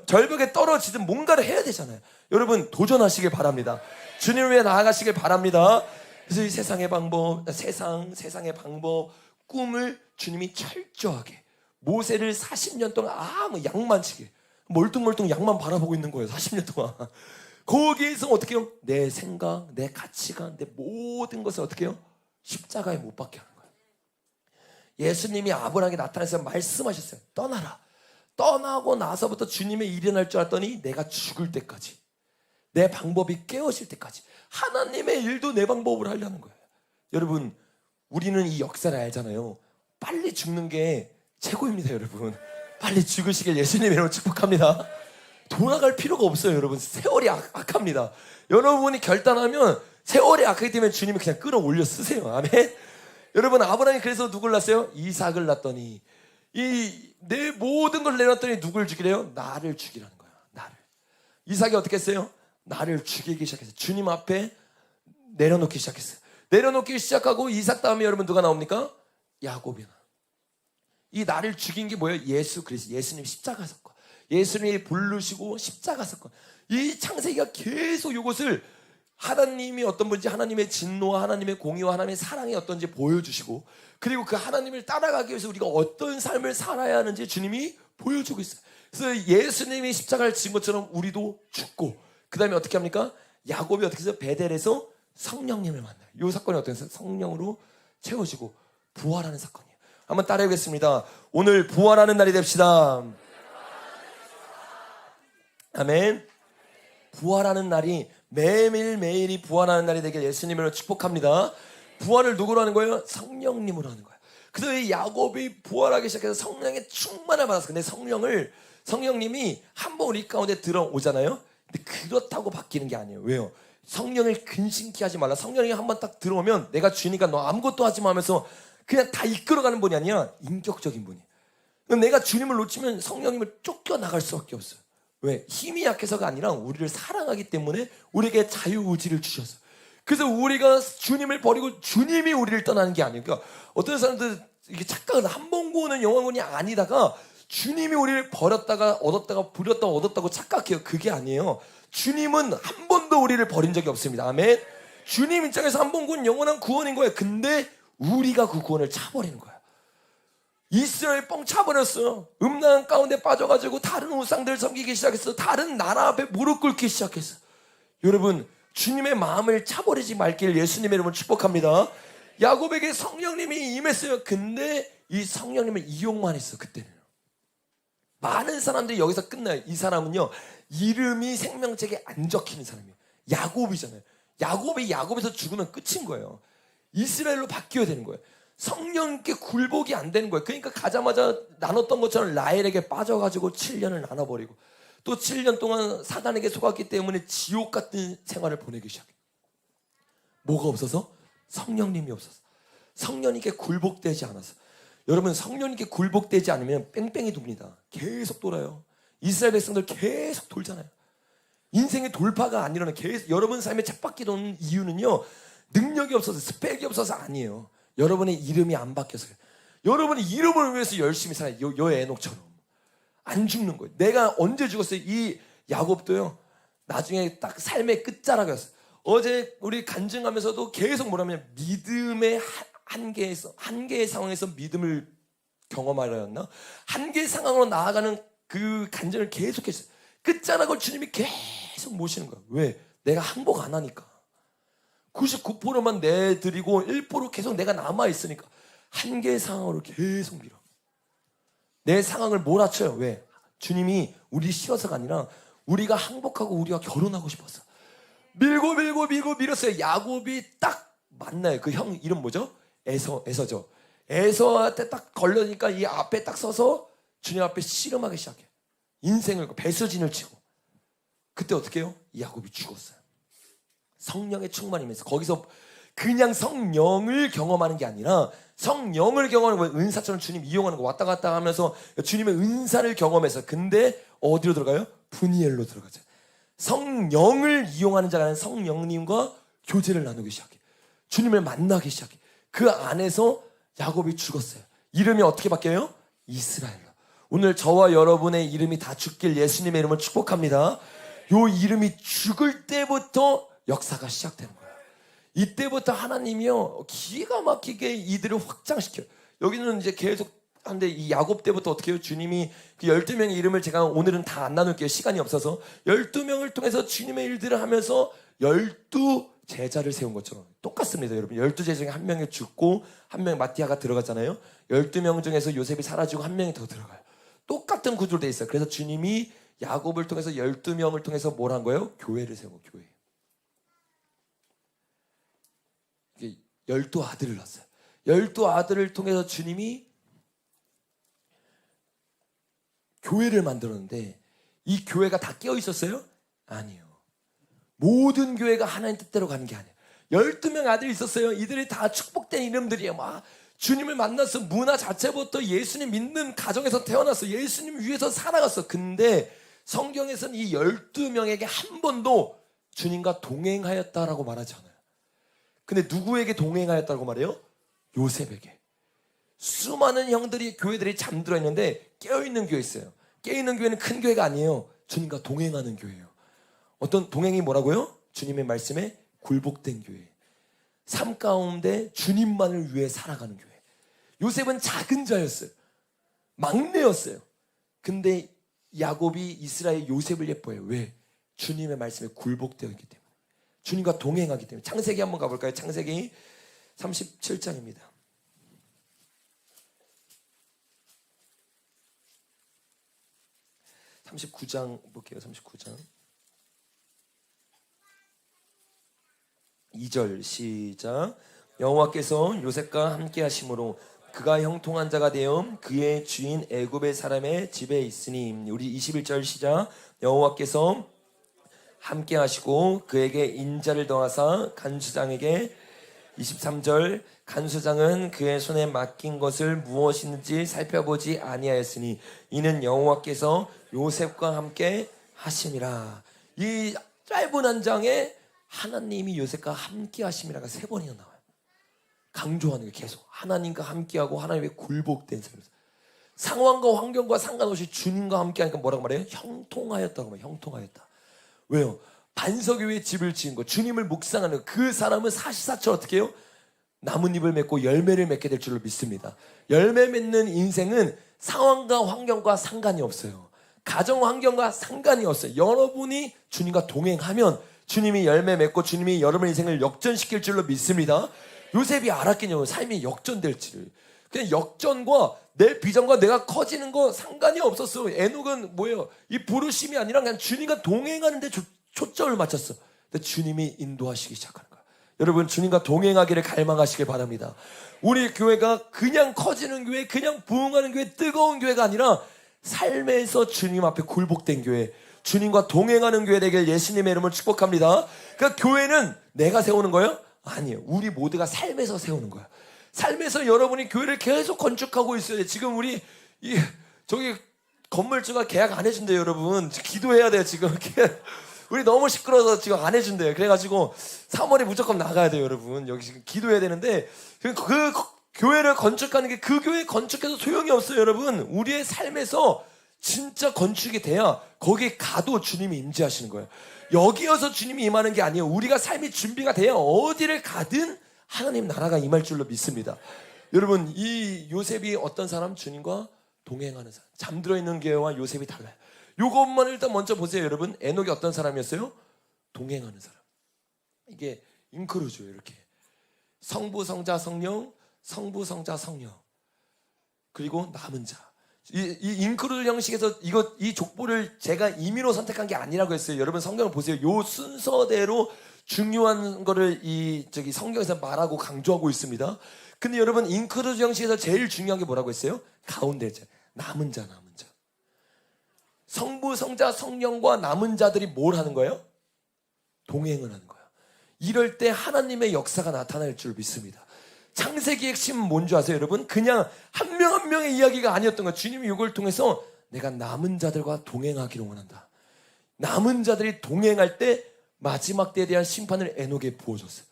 절벽에 떨어지든 뭔가를 해야 되잖아요. 여러분, 도전하시길 바랍니다. 주님을 위해 나아가시길 바랍니다. 그래서 이 세상의 방법, 세상의 방법, 꿈을 주님이 철저하게, 모세를 40년 동안 아무 양만치게 멀뚱멀뚱 양만 바라보고 있는 거예요. 40년 동안. 거기에서 어떻게 해요? 내 생각, 내 가치관, 내 모든 것을 어떻게 해요? 십자가에 못 박게 하는 거예요. 예수님이 아브라함에게 나타나서 말씀하셨어요. 떠나라. 떠나고 나서부터 주님의 일이 일어날 줄 알았더니 내가 죽을 때까지, 내 방법이 깨어질 때까지 하나님의 일도 내 방법으로 하려는 거예요. 여러분, 우리는 이 역사를 알잖아요. 빨리 죽는 게 최고입니다. 여러분, 빨리 죽으시길 예수님의 이름으로 축복합니다. 돌아갈 필요가 없어요. 여러분, 세월이 악합니다. 여러분이 결단하면 세월이 악하기 때문에 주님이 그냥 끌어올려 쓰세요. 아멘. 여러분, 아브라함이 그래서 누굴 낳았어요? 이삭을 낳았더니, 내 모든 걸 내놨더니 누굴 죽이래요? 나를 죽이라는 거야. 나를. 이삭이 어떻게 했어요? 나를 죽이기 시작했어요. 주님 앞에 내려놓기 시작했어요. 내려놓기 시작하고 이삭 다음에 여러분 누가 나옵니까? 야곱이 나. 이 나를 죽인 게 뭐예요? 예수 그리스도, 예수님 십자가 사건. 예수님이 부르시고 십자가 사건. 이 창세기가 계속 이것을 하나님이 어떤 분인지, 하나님의 진노와 하나님의 공의와 하나님의 사랑이 어떤지 보여주시고, 그리고 그 하나님을 따라가기 위해서 우리가 어떤 삶을 살아야 하는지 주님이 보여주고 있어요. 그래서 예수님이 십자가를 진 것처럼 우리도 죽고, 그 다음에 어떻게 합니까? 야곱이 어떻게 해서 베델에서 성령님을 만나요. 이 사건이 어떻게 해서 성령으로 채워지고 부활하는 사건이에요. 한번 따라해보겠습니다. 오늘 부활하는 날이 됩시다. 아멘. 부활하는 날이 매일매일이 부활하는 날이 되길 예수님으로 축복합니다. 부활을 누구로 하는 거예요? 성령님으로 하는 거예요. 그래서 이 야곱이 부활하기 시작해서 성령의 충만을 받았어요. 근데 성령님이 한번 우리 가운데 들어오잖아요. 근데 그렇다고 바뀌는 게 아니에요. 왜요? 성령을 근심케 하지 말라. 성령이 한번 딱 들어오면 내가 주니까 너 아무것도 하지 마 하면서 그냥 다 이끌어가는 분이 아니라 인격적인 분이에요. 내가 주님을 놓치면 성령님을 쫓겨나갈 수밖에 없어요. 왜? 힘이 약해서가 아니라 우리를 사랑하기 때문에 우리에게 자유의지를 주셨어요. 그래서 우리가 주님을 버리고 주님이 우리를 떠나는 게 아니에요. 그러니까 어떤 사람들 이게 착각은 한 번 구원은 영원군이 아니다가 주님이 우리를 버렸다가 얻었다가 부렸다가 얻었다고 착각해요. 그게 아니에요. 주님은 한 번도 우리를 버린 적이 없습니다. 아멘. 주님 입장에서 한 번 구원 영원한 구원인 거예요. 근데 우리가 그 구원을 차버리는 거야. 이스라엘 뻥 차버렸어요. 음란 가운데 빠져가지고 다른 우상들 섬기기 시작했어. 다른 나라 앞에 무릎 꿇기 시작했어. 여러분, 주님의 마음을 차버리지 말길 예수님의 이름으로 축복합니다. 야곱에게 성령님이 임했어요. 근데 이 성령님을 이용만 했어. 그때는 많은 사람들이 여기서 끝나요. 이 사람은요, 이름이 생명책에 안 적히는 사람이에요. 야곱이잖아요. 야곱이 야곱에서 죽으면 끝인 거예요. 이스라엘로 바뀌어야 되는 거예요. 성령께 굴복이 안 되는 거예요. 그러니까 가자마자 나눴던 것처럼 라헬에게 빠져가지고 7년을 나눠버리고 또 7년 동안 사단에게 속았기 때문에 지옥 같은 생활을 보내기 시작해요. 뭐가 없어서? 성령님이 없어서. 성령님께 굴복되지 않아서. 여러분, 성령님께 굴복되지 않으면 뺑뺑이 돕니다. 계속 돌아요. 이스라엘 백성들 계속 돌잖아요. 인생의 돌파가 안 일어나. 계속 여러분 삶에 쳇바퀴 도는 이유는요, 능력이 없어서, 스펙이 없어서 아니에요. 여러분의 이름이 안 바뀌어서요. 여러분의 이름을 위해서 열심히 살아요. 요 에녹처럼 안 죽는 거예요. 내가 언제 죽었어요? 이 야곱도요, 나중에 딱 삶의 끝자락이었어요. 어제 우리 간증하면서도 계속 뭐라면 믿음의 한계의 상황에서 믿음을 경험하려였나? 한계의 상황으로 나아가는 그 간증을 계속했어요. 끝자락을 주님이 계속 모시는 거예요. 왜? 내가 항복 안 하니까. 99%만 내드리고 1% 계속 내가 남아있으니까 한계의 상황으로 계속 밀어. 내 상황을 몰아쳐요. 왜? 주님이 우리 싫어서가 아니라 우리가 항복하고 우리가 결혼하고 싶었어. 밀고 밀었어요. 야곱이 딱 만나요. 그 형 이름 뭐죠? 에서죠. 에서한테 딱 걸려니까 이 앞에 딱 서서 주님 앞에 씨름하기 시작해. 인생을 배수진을 치고. 그때 어떻게 해요? 이 야곱이 죽었어요. 성령의 충만이면서 거기서 그냥 성령을 경험하는 게 아니라 성령을 경험하는 거, 은사처럼 주님 이용하는 거, 왔다 갔다 하면서 주님의 은사를 경험해서, 근데 어디로 들어가요? 분이엘로 들어가죠. 성령을 이용하는 자가 아니라 성령님과 교제를 나누기 시작해. 주님을 만나기 시작해. 그 안에서 야곱이 죽었어요. 이름이 어떻게 바뀌어요? 이스라엘로. 오늘 저와 여러분의 이름이 다 죽길 예수님의 이름을 축복합니다. 요 이름이 죽을 때부터 역사가 시작되는 거예요. 이때부터 하나님이요, 기가 막히게 이들을 확장시켜요. 여기는 이제 계속 한데, 이 야곱 때부터 어떻게 해요? 주님이 그 12명의 이름을 제가 오늘은 다 안 나눌게요. 시간이 없어서. 12명을 통해서 주님의 일들을 하면서 12 제자를 세운 것처럼 똑같습니다. 여러분, 12제자 중에 한 명이 죽고 한 명 마티아가 들어갔잖아요. 12명 중에서 요셉이 사라지고 한 명이 더 들어가요. 똑같은 구조로 돼 있어요. 그래서 주님이 야곱을 통해서 12명을 통해서 뭘 한 거예요? 교회를 세운 거예요. 교회. 12 아들을 낳았어요. 12 아들을 통해서 주님이 교회를 만들었는데, 이 교회가 다 깨어 있었어요? 아니요. 모든 교회가 하나님 뜻대로 가는 게 아니에요. 12명 아들이 있었어요. 이들이 다 축복된 이름들이에요. 막 주님을 만나서 문화 자체부터 예수님 믿는 가정에서 태어났어. 예수님 위해서 살아갔어. 근데 성경에서는 이 12명에게 한 번도 주님과 동행하였다라고 말하지 않아요. 근데 누구에게 동행하였다고 말해요? 요셉에게. 수많은 형들이, 교회들이 잠들어 있는데 깨어있는 교회 있어요. 깨어있는 교회는 큰 교회가 아니에요. 주님과 동행하는 교회예요. 어떤 동행이 뭐라고요? 주님의 말씀에 굴복된 교회. 삶 가운데 주님만을 위해 살아가는 교회. 요셉은 작은 자였어요. 막내였어요. 근데 야곱이 이스라엘 요셉을 예뻐해요. 왜? 주님의 말씀에 굴복되어 있기 때문에. 주님과 동행하기 때문에. 창세기 한번 가볼까요? 창세기 37장입니다. 39장 볼게요. 39장 2절 시작. 여호와께서 요셉과 함께 하심으로 그가 형통한 자가 되어 그의 주인 애굽의 사람의 집에 있으니. 우리 21절 시작. 여호와께서 함께 하시고 그에게 인자를 더하사 간수장에게. 23절. 간수장은 그의 손에 맡긴 것을 무엇인지 살펴보지 아니하였으니 이는 여호와께서 요셉과 함께 하심이라. 이 짧은 한 장에 하나님이 요셉과 함께 하심이라가 3번이나 나와요. 강조하는 게 계속 하나님과 함께하고 하나님의 굴복된 삶. 상황과 환경과 상관없이 주님과 함께하니까 뭐라고 말해요? 형통하였다고 말해요. 형통하였다. 왜요? 반석 위에 집을 지은 거, 주님을 묵상하는 그 사람은 사시사철 어떻게 해요? 나뭇잎을 맺고 열매를 맺게 될 줄로 믿습니다. 열매 맺는 인생은 상황과 환경과 상관이 없어요. 가정 환경과 상관이 없어요. 여러분이 주님과 동행하면 주님이 열매 맺고 주님이 여러분의 인생을 역전시킬 줄로 믿습니다. 요셉이 알았겠냐고, 삶이 역전될지를. 그냥 역전과 내 비전과 내가 커지는 거 상관이 없었어. 에녹은 뭐예요? 이 부르심이 아니라 그냥 주님과 동행하는 데 초점을 맞췄어. 근데 주님이 인도하시기 시작하는 거야. 여러분, 주님과 동행하기를 갈망하시길 바랍니다. 우리 교회가 그냥 커지는 교회, 그냥 부흥하는 교회, 뜨거운 교회가 아니라 삶에서 주님 앞에 굴복된 교회, 주님과 동행하는 교회 되길 예수님의 이름을 축복합니다. 그러니까 교회는 내가 세우는 거예요? 아니에요. 우리 모두가 삶에서 세우는 거야. 삶에서 여러분이 교회를 계속 건축하고 있어요. 지금 우리 저기 건물주가 계약 안 해준대요, 여러분. 기도해야 돼요, 지금. 우리 너무 시끄러워서 지금 안 해준대요. 그래가지고 3월에 무조건 나가야 돼요, 여러분. 여기 지금 기도해야 되는데 그 교회를 건축하는 게 그 교회 건축해도 소용이 없어요, 여러분. 우리의 삶에서 진짜 건축이 돼야 거기에 가도 주님이 임재하시는 거예요. 여기여서 주님이 임하는 게 아니에요. 우리가 삶이 준비가 돼야 어디를 가든 하나님 나라가 임할 줄로 믿습니다. 여러분, 이 요셉이 어떤 사람? 주님과 동행하는 사람. 잠들어 있는 교회와 요셉이 달라요. 요것만 일단 먼저 보세요, 여러분. 에녹이 어떤 사람이었어요? 동행하는 사람. 이게 잉크루즈예요, 이렇게. 성부, 성자, 성령, 성부, 성자, 성령. 그리고 남은 자. 이 잉크루즈 형식에서 이 족보를 제가 임의로 선택한 게 아니라고 했어요. 여러분 성경을 보세요. 요 순서대로 중요한 거를 성경에서 말하고 강조하고 있습니다. 근데 여러분 잉크루즈 형식에서 제일 중요한 게 뭐라고 했어요? 가운데 자, 남은 자, 남은 자. 성부, 성자, 성령과 남은 자들이 뭘 하는 거예요? 동행을 하는 거예요. 이럴 때 하나님의 역사가 나타날 줄 믿습니다. 창세기의 핵심은 뭔지 아세요, 여러분? 그냥 한 명 한 명의 이야기가 아니었던 거예요. 주님이 이걸 통해서 내가 남은 자들과 동행하기를 원한다. 남은 자들이 동행할 때 마지막 때에 대한 심판을 에녹에 부어줬어요.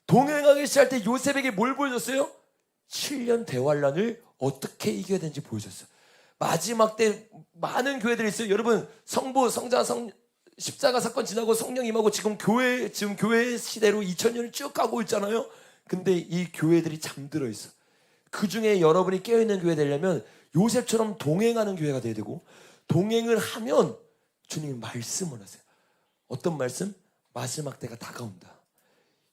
동행하기 시작할 때 요셉에게 뭘 보여줬어요? 7년 대환란을 어떻게 이겨야 되는지 보여줬어요. 마지막 때 많은 교회들이 있어요. 여러분 성부, 성자, 십자가 사건 지나고 성령 임하고 지금 교회 시대로 2000년을 쭉 가고 있잖아요. 근데 이 교회들이 잠들어 있어. 그 중에 여러분이 깨어있는 교회 되려면 요셉처럼 동행하는 교회가 돼야 되고, 동행을 하면 주님이 말씀을 하세요. 어떤 말씀? 마지막 때가 다가온다.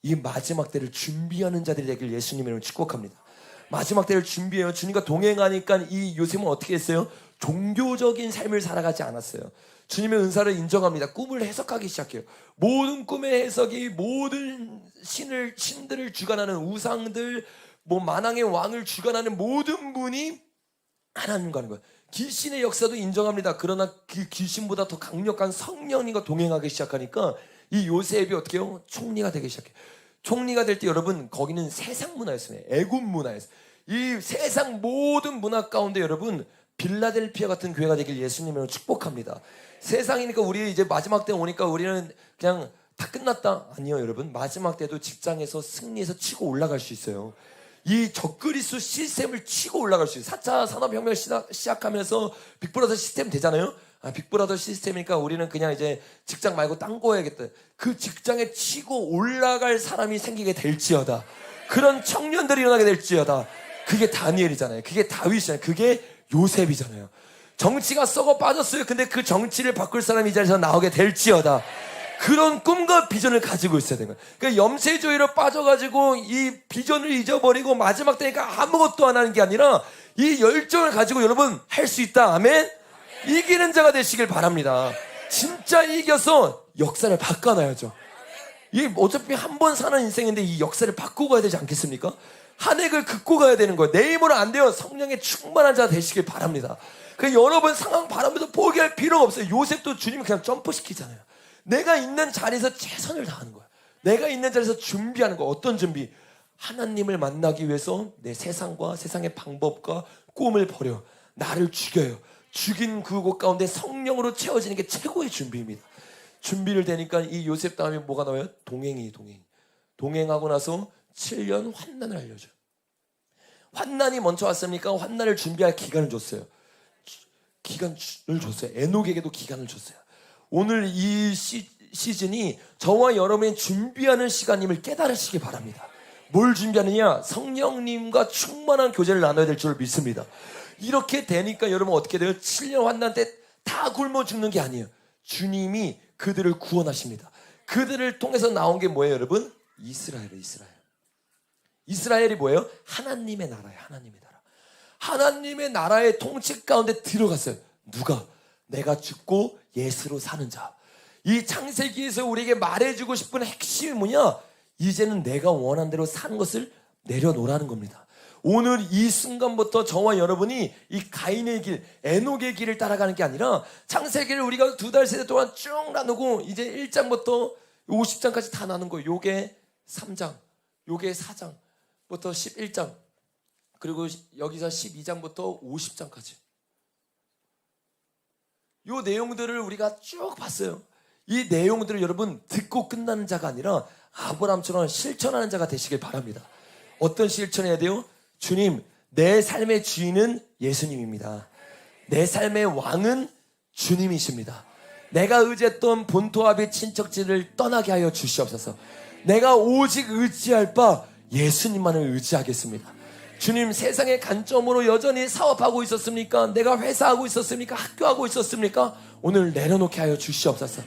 이 마지막 때를 준비하는 자들이 되길 예수님의 이름으로 축복합니다. 마지막 때를 준비해요. 주님과 동행하니까 이 요셉은 어떻게 했어요? 종교적인 삶을 살아가지 않았어요. 주님의 은사를 인정합니다. 꿈을 해석하기 시작해요. 모든 꿈의 해석이 모든 신들을 주관하는 우상들, 만왕의 왕을 주관하는 모든 분이 하나님과 하는 거예요. 귀신의 역사도 인정합니다. 그러나 그 귀신보다 더 강력한 성령님과 동행하기 시작하니까 이 요셉이 어떻게 해요? 총리가 되기 시작해요. 총리가 될 때 여러분 거기는 세상 문화였어요. 애굽 문화였어요. 이 세상 모든 문화 가운데 여러분 빌라델피아 같은 교회가 되길 예수님으로 축복합니다. 세상이니까 우리 이제 마지막 때 오니까 우리는 그냥 다 끝났다. 아니요, 여러분. 마지막 때도 직장에서 승리해서 치고 올라갈 수 있어요. 이 적그리스 시스템을 치고 올라갈 수 있어요. 4차 산업혁명 시작하면서 빅브라더 시스템 되잖아요. 빅브라더 시스템이니까 우리는 그냥 이제 직장 말고 딴 거 해야겠다. 그 직장에 치고 올라갈 사람이 생기게 될지어다. 그런 청년들이 일어나게 될지어다. 그게 다니엘이잖아요. 그게 다윗이잖아요. 그게 요셉이잖아요. 정치가 썩어 빠졌어요. 근데 그 정치를 바꿀 사람이 이 자리에서 나오게 될지어다. 그런 꿈과 비전을 가지고 있어야 되는 거예요. 그러니까 염세조의로 빠져가지고 이 비전을 잊어버리고 마지막 때니까 아무것도 안 하는 게 아니라 이 열정을 가지고 여러분 할 수 있다. 아멘? 이기는 자가 되시길 바랍니다. 진짜 이겨서 역사를 바꿔놔야죠. 이 어차피 한 번 사는 인생인데 이 역사를 바꾸고 가야 되지 않겠습니까? 한 획을 긋고 가야 되는 거예요. 내 힘으로 안 돼요. 성령의 충만한 자 되시길 바랍니다. 여러분 상황 바라면서 포기할 필요가 없어요. 요셉도 주님이 그냥 점프시키잖아요. 내가 있는 자리에서 최선을 다하는 거야. 내가 있는 자리에서 준비하는 거. 어떤 준비? 하나님을 만나기 위해서 내 세상과 세상의 방법과 꿈을 버려 나를 죽여요. 죽인 그곳 가운데 성령으로 채워지는 게 최고의 준비입니다. 준비를 되니까 이 요셉 다음에 뭐가 나와요? 동행하고 나서 7년 환난을 알려줘요. 환난이 먼저 왔습니까? 환난을 준비할 기간을 줬어요. 에녹에게도 기간을 줬어요. 오늘 이 시즌이 저와 여러분이 준비하는 시간임을 깨달으시기 바랍니다. 뭘 준비하느냐? 성령님과 충만한 교제를 나눠야 될 줄 믿습니다. 이렇게 되니까 여러분 어떻게 돼요? 7년 환난 때 다 굶어 죽는 게 아니에요. 주님이 그들을 구원하십니다. 그들을 통해서 나온 게 뭐예요, 여러분? 이스라엘이 뭐예요? 하나님의 나라예요. 하나님의 나라의 통치 가운데 들어갔어요. 누가? 내가 죽고 예수로 사는 자. 이 창세기에서 우리에게 말해주고 싶은 핵심이 뭐냐? 이제는 내가 원한 대로 사는 것을 내려놓으라는 겁니다. 오늘 이 순간부터 저와 여러분이 이 가인의 길, 에녹의 길을 따라가는 게 아니라 창세기를 우리가 2달, 3달 동안 쭉 나누고 이제 1장부터 50장까지 다 나눈 거예요. 요게 3장, 요게 4장부터 11장, 그리고 여기서 12장부터 50장까지. 이 내용들을 우리가 쭉 봤어요. 이 내용들을 여러분 듣고 끝나는 자가 아니라 아브라함처럼 실천하는 자가 되시길 바랍니다. 어떤 실천해야 돼요? 주님, 내 삶의 주인은 예수님입니다. 내 삶의 왕은 주님이십니다. 내가 의지했던 본토합의 친척지를 떠나게 하여 주시옵소서. 내가 오직 의지할 바 예수님만을 의지하겠습니다. 주님, 세상의 관점으로 여전히 사업하고 있었습니까? 내가 회사하고 있었습니까? 학교하고 있었습니까? 오늘 내려놓게 하여 주시옵소서.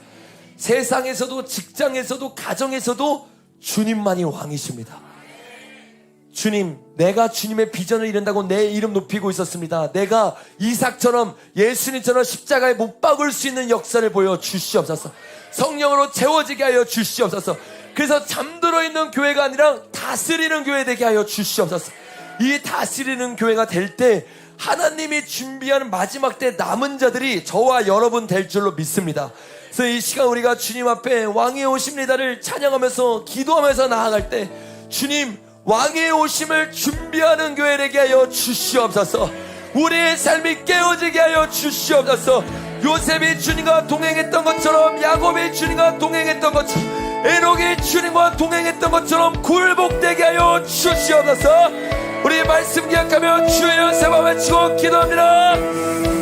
세상에서도 직장에서도 가정에서도 주님만이 왕이십니다. 주님, 내가 주님의 비전을 이룬다고 내 이름 높이고 있었습니다. 내가 이삭처럼 예수님처럼 십자가에 못 박을 수 있는 역사를 보여 주시옵소서. 성령으로 채워지게 하여 주시옵소서. 그래서 잠들어 있는 교회가 아니라 다스리는 교회 되게 하여 주시옵소서. 이 다스리는 교회가 될 때 하나님이 준비하는 마지막 때 남은 자들이 저와 여러분 될 줄로 믿습니다. 그래서 이 시간 우리가 주님 앞에 왕이 오십니다를 찬양하면서 기도하면서 나아갈 때 주님, 왕의 오심을 준비하는 교회 되게 하여 주시옵소서. 우리의 삶이 깨어지게 하여 주시옵소서. 요셉이 주님과 동행했던 것처럼, 야곱이 주님과 동행했던 것처럼, 에녹이 주님과 동행했던 것처럼 굴복되게 하여 주시옵소서. 우리 말씀 기억하며 주의 연세만 외치고 기도합니다.